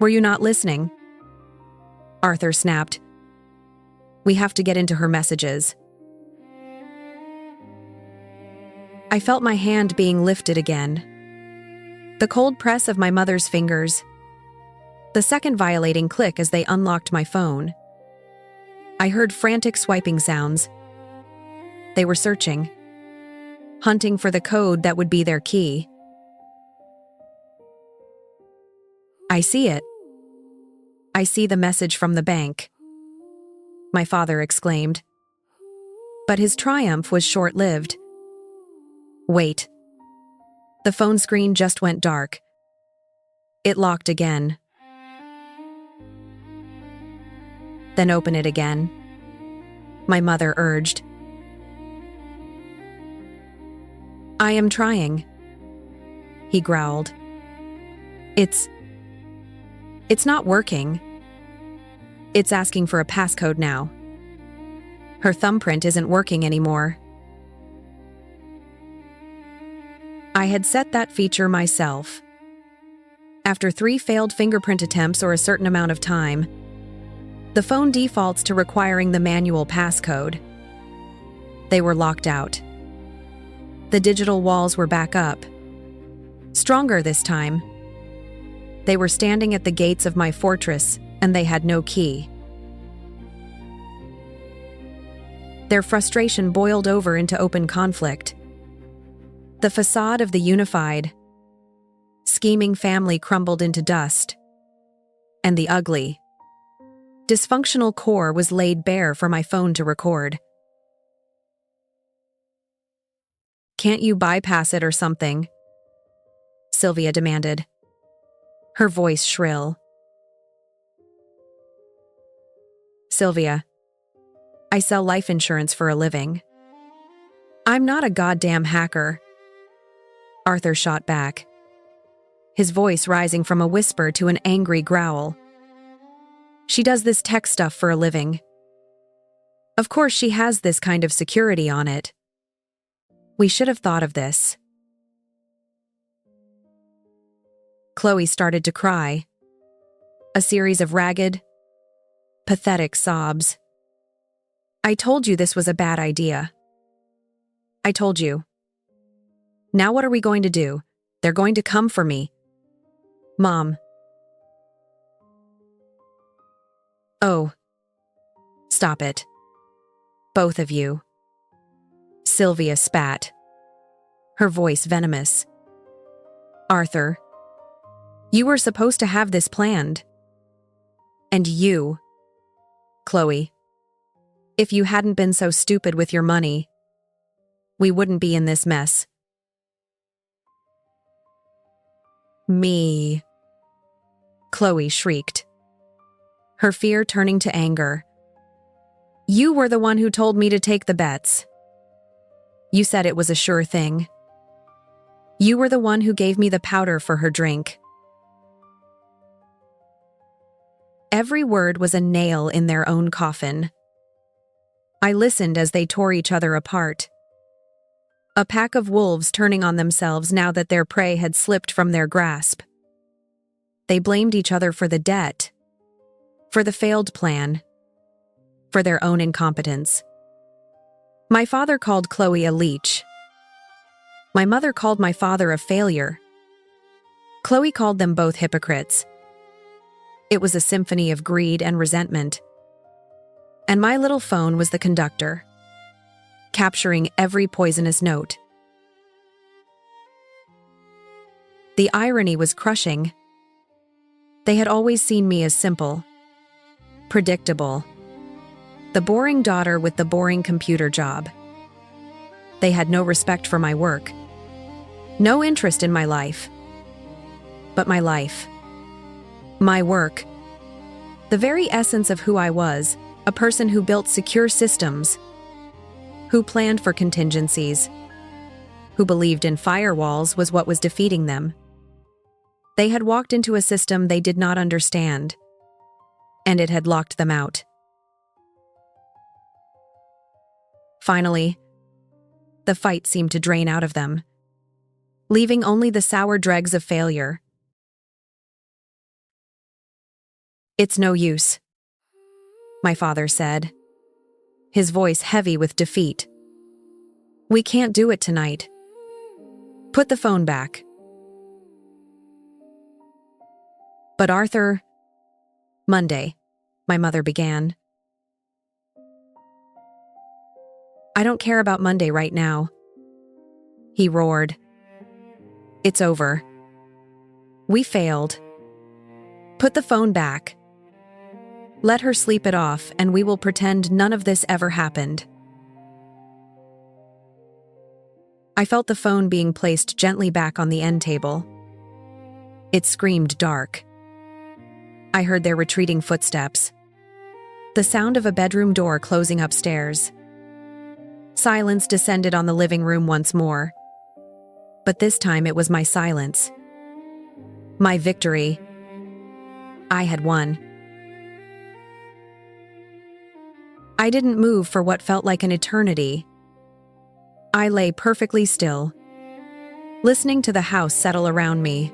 S1: Were you not listening? Arthur snapped. We have to get into her messages. I felt my hand being lifted again. The cold press of my mother's fingers. The second violating click as they unlocked my phone. I heard frantic swiping sounds. They were searching, hunting for the code that would be their key. I see it. I see the message from the bank, my father exclaimed. But his triumph was short-lived. Wait. The phone screen just went dark. It locked again. Then open it again, my mother urged. I am trying, he growled. It's not working. It's asking for a passcode now. Her thumbprint isn't working anymore. I had set that feature myself. After 3 failed fingerprint attempts or a certain amount of time, the phone defaults to requiring the manual passcode. They were locked out. The digital walls were back up. Stronger this time. They were standing at the gates of my fortress, and they had no key. Their frustration boiled over into open conflict. The facade of the unified, scheming family crumbled into dust, and the ugly, dysfunctional core was laid bare for my phone to record. Can't you bypass it or something? Sylvia demanded, her voice shrill. Sylvia, I sell life insurance for a living. I'm not a goddamn hacker. Arthur shot back, his voice rising from a whisper to an angry growl. She does this tech stuff for a living. Of course she has this kind of security on it. We should have thought of this. Chloe started to cry. A series of ragged, pathetic sobs. I told you this was a bad idea. I told you. Now what are we going to do? They're going to come for me. Mom. Oh. Stop it. Both of you. Sylvia spat, her voice venomous. Arthur, you were supposed to have this planned. And you, Chloe, if you hadn't been so stupid with your money, we wouldn't be in this mess. Me, Chloe shrieked, her fear turning to anger. You were the one who told me to take the bets. You said it was a sure thing. You were the one who gave me the powder for her drink. Every word was a nail in their own coffin. I listened as they tore each other apart. A pack of wolves turning on themselves now that their prey had slipped from their grasp. They blamed each other for the debt, for the failed plan, for their own incompetence. My father called Chloe a leech. My mother called my father a failure. Chloe called them both hypocrites. It was a symphony of greed and resentment. And my little phone was the conductor, capturing every poisonous note. The irony was crushing. They had always seen me as simple, predictable, the boring daughter with the boring computer job. They had no respect for my work, no interest in my life. But my life, my work, the very essence of who I was, a person who built secure systems, who planned for contingencies, who believed in firewalls, was what was defeating them. They had walked into a system they did not understand, and it had locked them out. Finally, the fight seemed to drain out of them, leaving only the sour dregs of failure. It's no use, my father said, his voice heavy with defeat. We can't do it tonight. Put the phone back. But Arthur, Monday, my mother began. I don't care about Monday right now, he roared. It's over. We failed. Put the phone back. Let her sleep it off, and we will pretend none of this ever happened. I felt the phone being placed gently back on the end table. It screamed dark. I heard their retreating footsteps. The sound of a bedroom door closing upstairs. Silence descended on the living room once more. But this time it was my silence. My victory. I had won. I didn't move for what felt like an eternity. I lay perfectly still, listening to the house settle around me.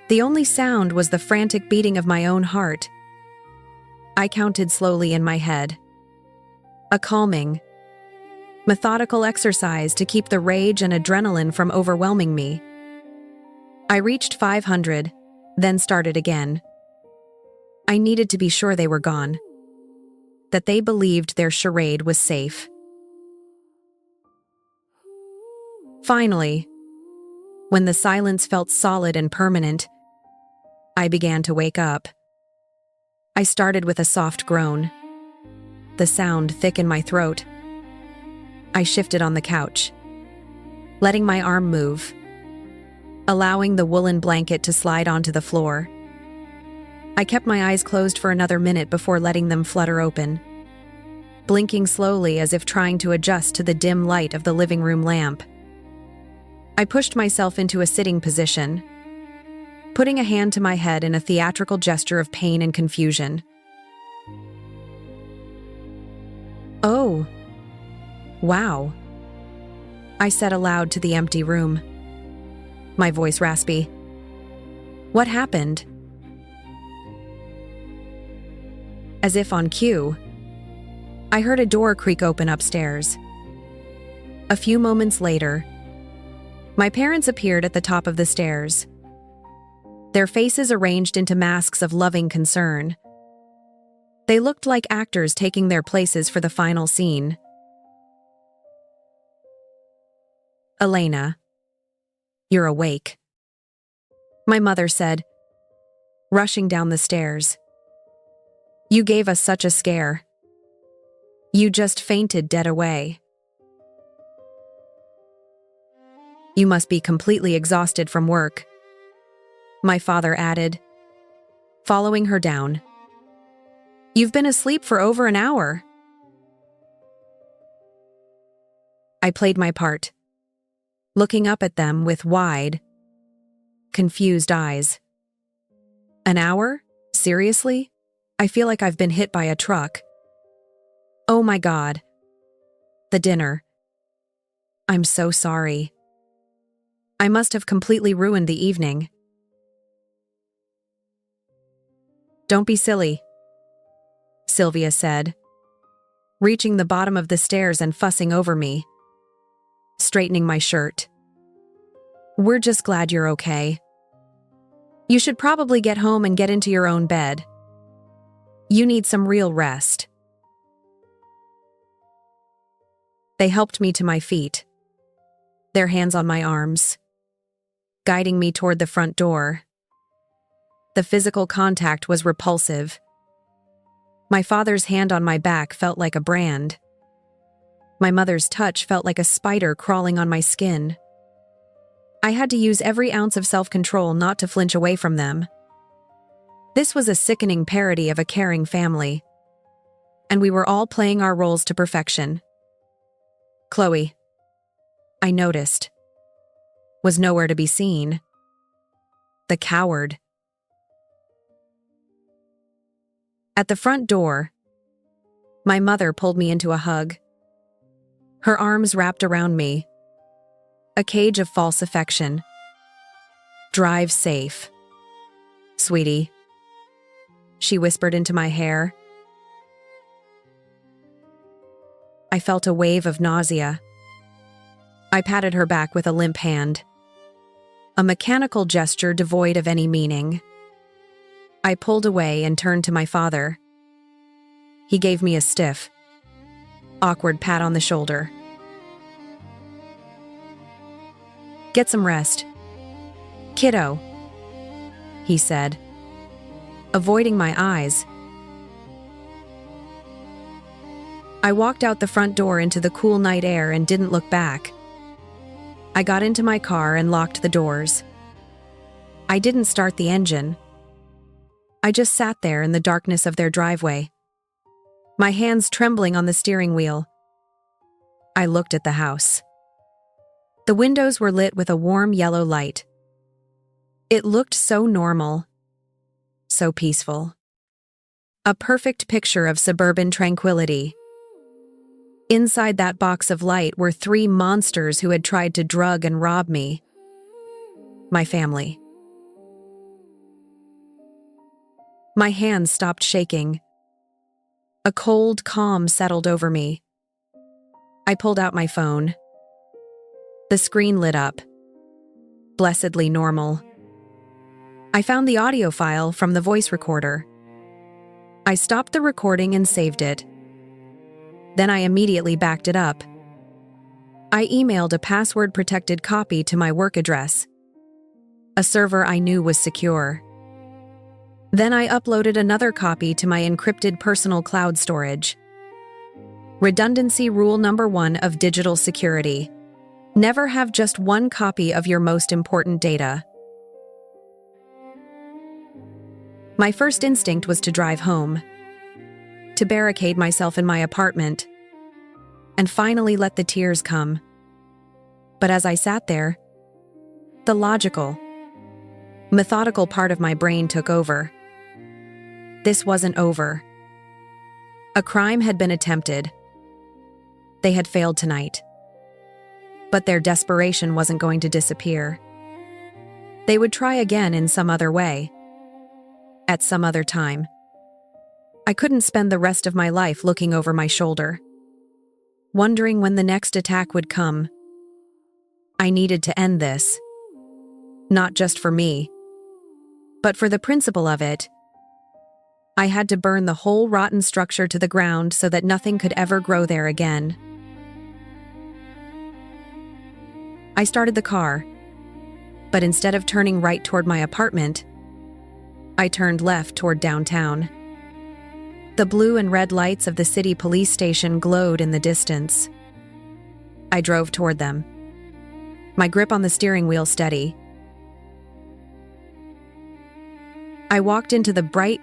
S1: The only sound was the frantic beating of my own heart. I counted slowly in my head. A calming, methodical exercise to keep the rage and adrenaline from overwhelming me. I reached 500, then started again. I needed to be sure they were gone, that they believed their charade was safe. Finally, when the silence felt solid and permanent, I began to wake up. I started with a soft groan, the sound thick in my throat. I shifted on the couch, letting my arm move, allowing the woolen blanket to slide onto the floor. I kept my eyes closed for another minute before letting them flutter open, blinking slowly as if trying to adjust to the dim light of the living room lamp. I pushed myself into a sitting position, putting a hand to my head in a theatrical gesture of pain and confusion. "Oh, wow," I said aloud to the empty room, my voice raspy. "What happened?" As if on cue, I heard a door creak open upstairs. A few moments later, my parents appeared at the top of the stairs, their faces arranged into masks of loving concern. They looked like actors taking their places for the final scene. "Elena, you're awake," my mother said, rushing down the stairs. "You gave us such a scare. You just fainted dead away. You must be completely exhausted from work," my father added, following her down. "You've been asleep for over an hour." I played my part, looking up at them with wide, confused eyes. "An hour? Seriously? I feel like I've been hit by a truck. Oh my God. The dinner. I'm so sorry. I must have completely ruined the evening." "Don't be silly," Sylvia said, reaching the bottom of the stairs and fussing over me, straightening my shirt. "We're just glad you're okay. You should probably get home and get into your own bed. You need some real rest." They helped me to my feet, their hands on my arms, guiding me toward the front door. The physical contact was repulsive. My father's hand on my back felt like a brand. My mother's touch felt like a spider crawling on my skin. I had to use every ounce of self-control not to flinch away from them. This was a sickening parody of a caring family, and we were all playing our roles to perfection. Chloe, I noticed, was nowhere to be seen. The coward. At the front door, my mother pulled me into a hug. Her arms wrapped around me, a cage of false affection. "Drive safe, sweetie," she whispered into my hair. I felt a wave of nausea. I patted her back with a limp hand, a mechanical gesture devoid of any meaning. I pulled away and turned to my father. He gave me a stiff, awkward pat on the shoulder. "Get some rest, kiddo," he said, avoiding my eyes. I walked out the front door into the cool night air and didn't look back. I got into my car and locked the doors. I didn't start the engine. I just sat there in the darkness of their driveway, my hands trembling on the steering wheel. I looked at the house. The windows were lit with a warm yellow light. It looked so normal, so peaceful. A perfect picture of suburban tranquility. Inside that box of light were 3 monsters who had tried to drug and rob me. My family. My hands stopped shaking. A cold calm settled over me. I pulled out my phone. The screen lit up. Blessedly normal. I found the audio file from the voice recorder. I stopped the recording and saved it. Then I immediately backed it up. I emailed a password-protected copy to my work address, a server I knew was secure. Then I uploaded another copy to my encrypted personal cloud storage. Redundancy rule number 1 of digital security. Never have just one copy of your most important data. My first instinct was to drive home, to barricade myself in my apartment, and finally let the tears come. But as I sat there, the logical, methodical part of my brain took over. This wasn't over. A crime had been attempted. They had failed tonight. But their desperation wasn't going to disappear. They would try again in some other way, at some other time. I couldn't spend the rest of my life looking over my shoulder, wondering when the next attack would come. I needed to end this. Not just for me, but for the principle of it. I had to burn the whole rotten structure to the ground so that nothing could ever grow there again. I started the car, but instead of turning right toward my apartment, I turned left toward downtown. The blue and red lights of the city police station glowed in the distance. I drove toward them, my grip on the steering wheel steady. I walked into the bright,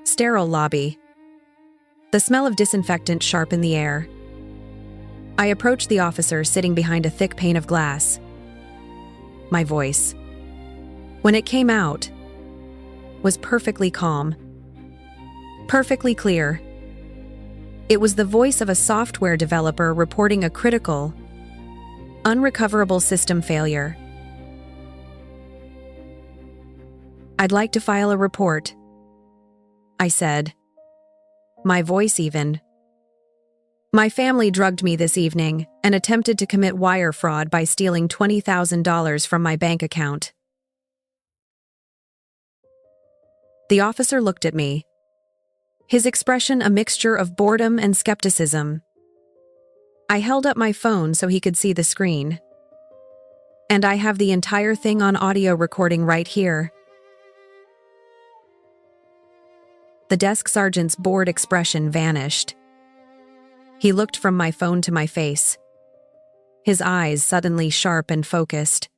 S1: sterile lobby. The smell of disinfectant sharp in the air. I approached the officer sitting behind a thick pane of glass. My voice, when it came out, was perfectly calm. Perfectly clear. It was the voice of a software developer reporting a critical, unrecoverable system failure. "I'd like to file a report," I said, my voice even. "My family drugged me this evening and attempted to commit wire fraud by stealing $20,000 from my bank account." The officer looked at me, his expression a mixture of boredom and skepticism. I held up my phone so he could see the screen. "And I have the entire thing on audio recording right here." The desk sergeant's bored expression vanished. He looked from my phone to my face, his eyes suddenly sharp and focused.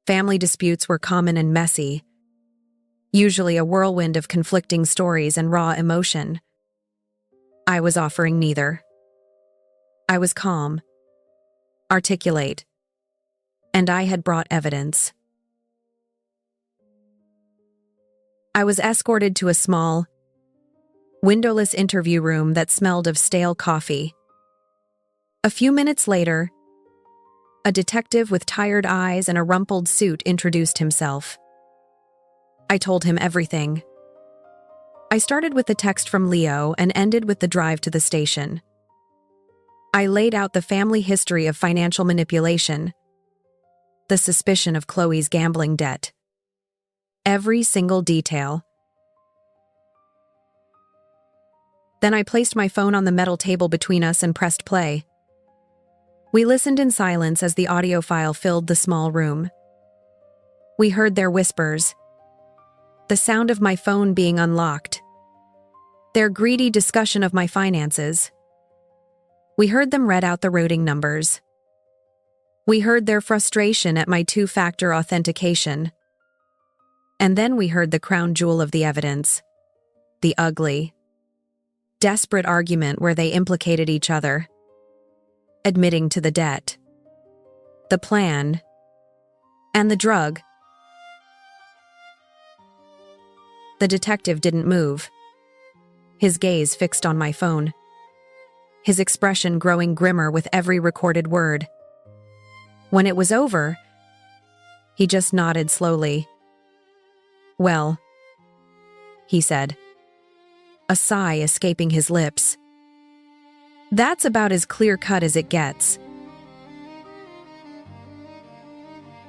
S1: Family disputes were common and messy, usually a whirlwind of conflicting stories and raw emotion. I was offering neither. I was calm, articulate, and I had brought evidence. I was escorted to a small, windowless interview room that smelled of stale coffee. A few minutes later, a detective with tired eyes and a rumpled suit introduced himself. I told him everything. I started with the text from Leo and ended with the drive to the station. I laid out the family history of financial manipulation, the suspicion of Chloe's gambling debt. Every single detail. Then I placed my phone on the metal table between us and pressed play. We listened in silence as the audio file filled the small room. We heard their whispers, the sound of my phone being unlocked, their greedy discussion of my finances. We heard them read out the routing numbers. We heard their frustration at my two-factor authentication. And then we heard the crown jewel of the evidence, the ugly, desperate argument where they implicated each other, admitting to the debt, the plan, and the drug. The detective didn't move, his gaze fixed on my phone, his expression growing grimmer with every recorded word. When it was over, he just nodded slowly. "Well," he said, a sigh escaping his lips. "That's about as clear-cut as it gets."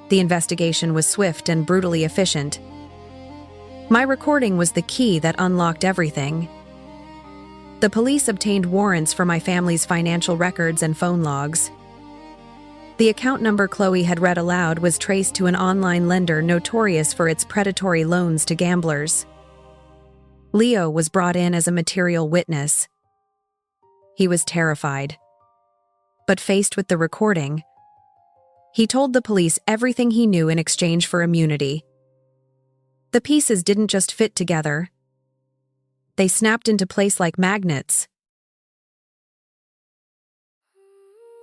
S1: The investigation was swift and brutally efficient. My recording was the key that unlocked everything. The police obtained warrants for my family's financial records and phone logs. The account number Chloe had read aloud was traced to an online lender notorious for its predatory loans to gamblers. Leo was brought in as a material witness. He was terrified. But faced with the recording, he told the police everything he knew in exchange for immunity. The pieces didn't just fit together. They snapped into place like magnets.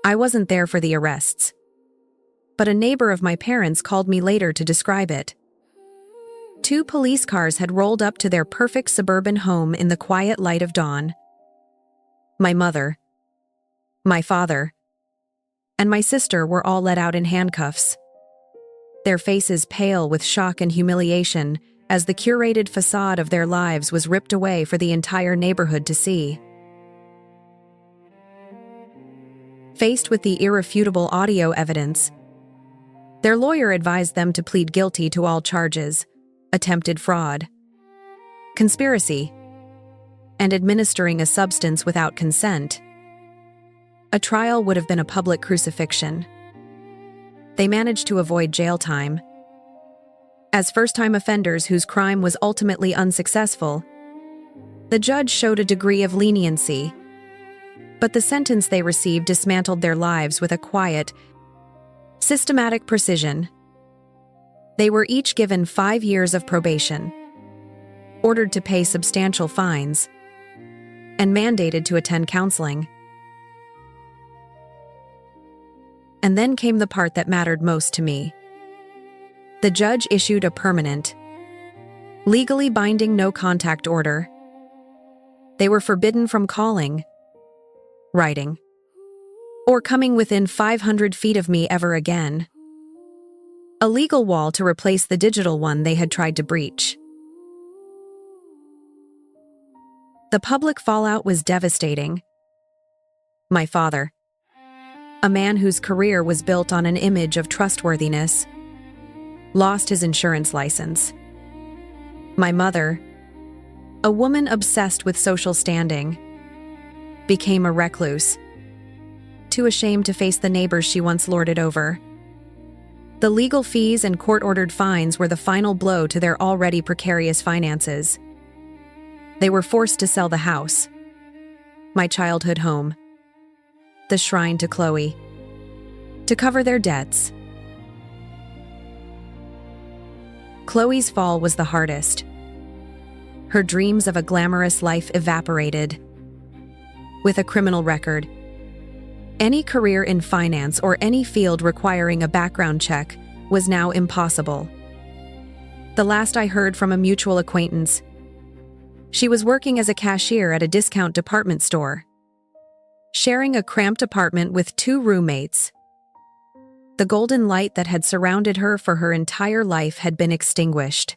S1: I wasn't there for the arrests, but a neighbor of my parents called me later to describe it. 2 police cars had rolled up to their perfect suburban home in the quiet light of dawn. My mother, my father, and my sister were all let out in handcuffs, their faces pale with shock and humiliation as the curated facade of their lives was ripped away for the entire neighborhood to see. Faced with the irrefutable audio evidence, their lawyer advised them to plead guilty to all charges: attempted fraud, conspiracy, and administering a substance without consent. A trial would have been a public crucifixion. They managed to avoid jail time. As first-time offenders whose crime was ultimately unsuccessful, the judge showed a degree of leniency, but the sentence they received dismantled their lives with a quiet, systematic precision. They were each given 5 years of probation, ordered to pay substantial fines, and mandated to attend counseling. And then came the part that mattered most to me. The judge issued a permanent, legally binding no-contact order. They were forbidden from calling, writing, or coming within 500 feet of me ever again. A legal wall to replace the digital one they had tried to breach. The public fallout was devastating. My father, a man whose career was built on an image of trustworthiness, lost his insurance license. My mother, a woman obsessed with social standing, became a recluse, too ashamed to face the neighbors she once lorded over. The legal fees and court-ordered fines were the final blow to their already precarious finances. They were forced to sell the house, my childhood home, the shrine to Chloe, to cover their debts. Chloe's fall was the hardest. Her dreams of a glamorous life evaporated. With a criminal record, any career in finance or any field requiring a background check was now impossible. The last I heard from a mutual acquaintance, she was working as a cashier at a discount department store, sharing a cramped apartment with 2 roommates. The golden light that had surrounded her for her entire life had been extinguished,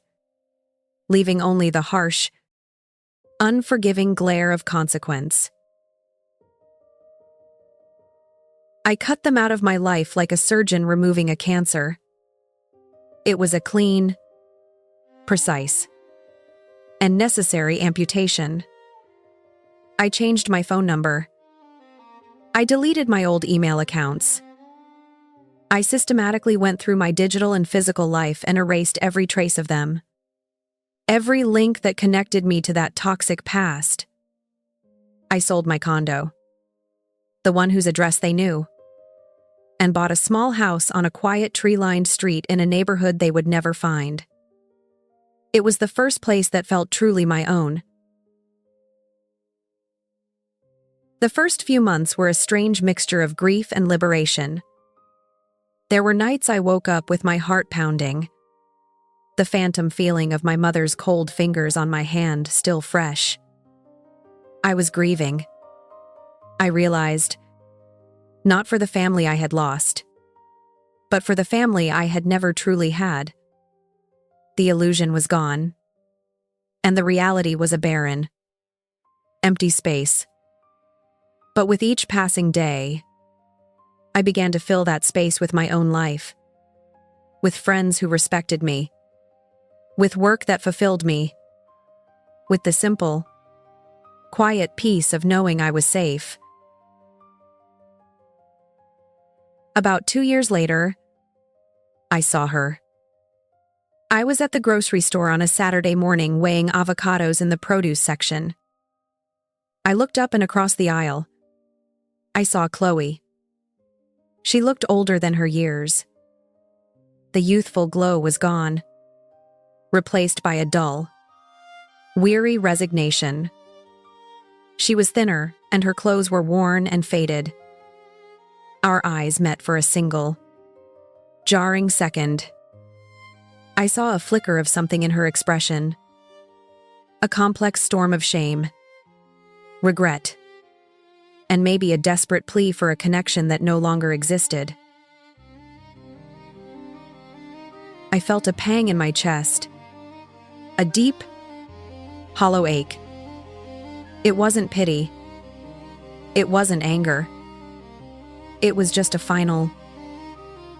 S1: leaving only the harsh, unforgiving glare of consequence. I cut them out of my life like a surgeon removing a cancer. It was a clean, precise, and necessary amputation. I changed my phone number. I deleted my old email accounts. I systematically went through my digital and physical life and erased every trace of them. Every link that connected me to that toxic past. I sold my condo, the one whose address they knew, and bought a small house on a quiet tree-lined street in a neighborhood they would never find. It was the first place that felt truly my own. The first few months were a strange mixture of grief and liberation. There were nights I woke up with my heart pounding, the phantom feeling of my mother's cold fingers on my hand still fresh. I was grieving. I realized, not for the family I had lost, but for the family I had never truly had. The illusion was gone, and the reality was a barren, empty space. But with each passing day, I began to fill that space with my own life, with friends who respected me, with work that fulfilled me, with the simple, quiet peace of knowing I was safe. About 2 years later, I saw her. I was at the grocery store on a Saturday morning weighing avocados in the produce section. I looked up and across the aisle. I saw Chloe. She looked older than her years. The youthful glow was gone, replaced by a dull, weary resignation. She was thinner, and her clothes were worn and faded. Our eyes met for a single, jarring second. I saw a flicker of something in her expression, a complex storm of shame, regret, and maybe a desperate plea for a connection that no longer existed. I felt a pang in my chest, a deep, hollow ache. It wasn't pity. It wasn't anger. It was just a final,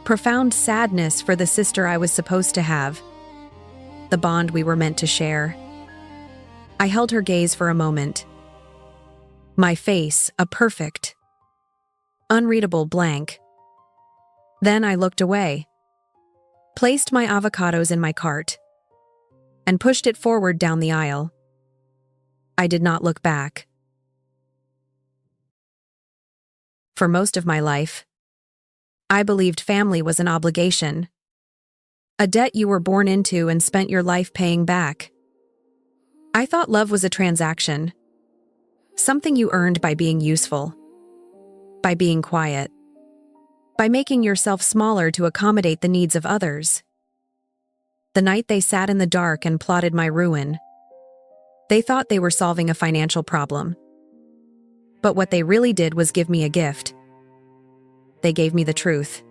S1: profound sadness for the sister I was supposed to have, the bond we were meant to share. I held her gaze for a moment. My face, a perfect, unreadable blank. Then I looked away, placed my avocados in my cart, and pushed it forward down the aisle. I did not look back. For most of my life, I believed family was an obligation, a debt you were born into and spent your life paying back. I thought love was a transaction, something you earned by being useful, by being quiet, by making yourself smaller to accommodate the needs of others. The night they sat in the dark and plotted my ruin, they thought they were solving a financial problem. But what they really did was give me a gift. They gave me the truth.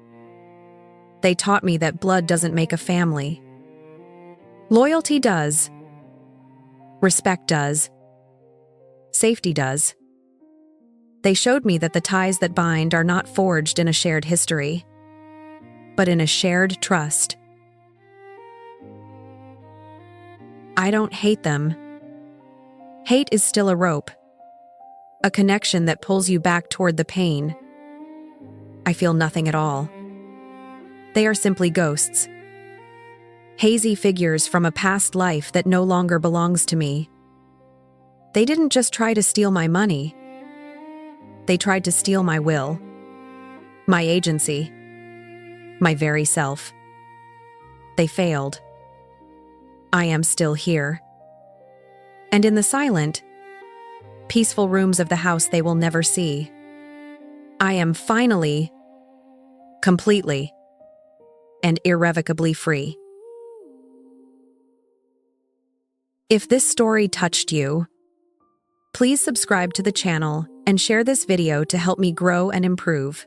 S1: They taught me that blood doesn't make a family. Loyalty does. Respect does. Safety does. They showed me that the ties that bind are not forged in a shared history, but in a shared trust. I don't hate them. Hate is still a rope, a connection that pulls you back toward the pain. I feel nothing at all. They are simply ghosts, hazy figures from a past life that no longer belongs to me. They didn't just try to steal my money. They tried to steal my will, my agency, my very self. They failed. I am still here. And in the silent, peaceful rooms of the house they will never see, I am finally, completely, and irrevocably free. If this story touched you, please subscribe to the channel and share this video to help me grow and improve.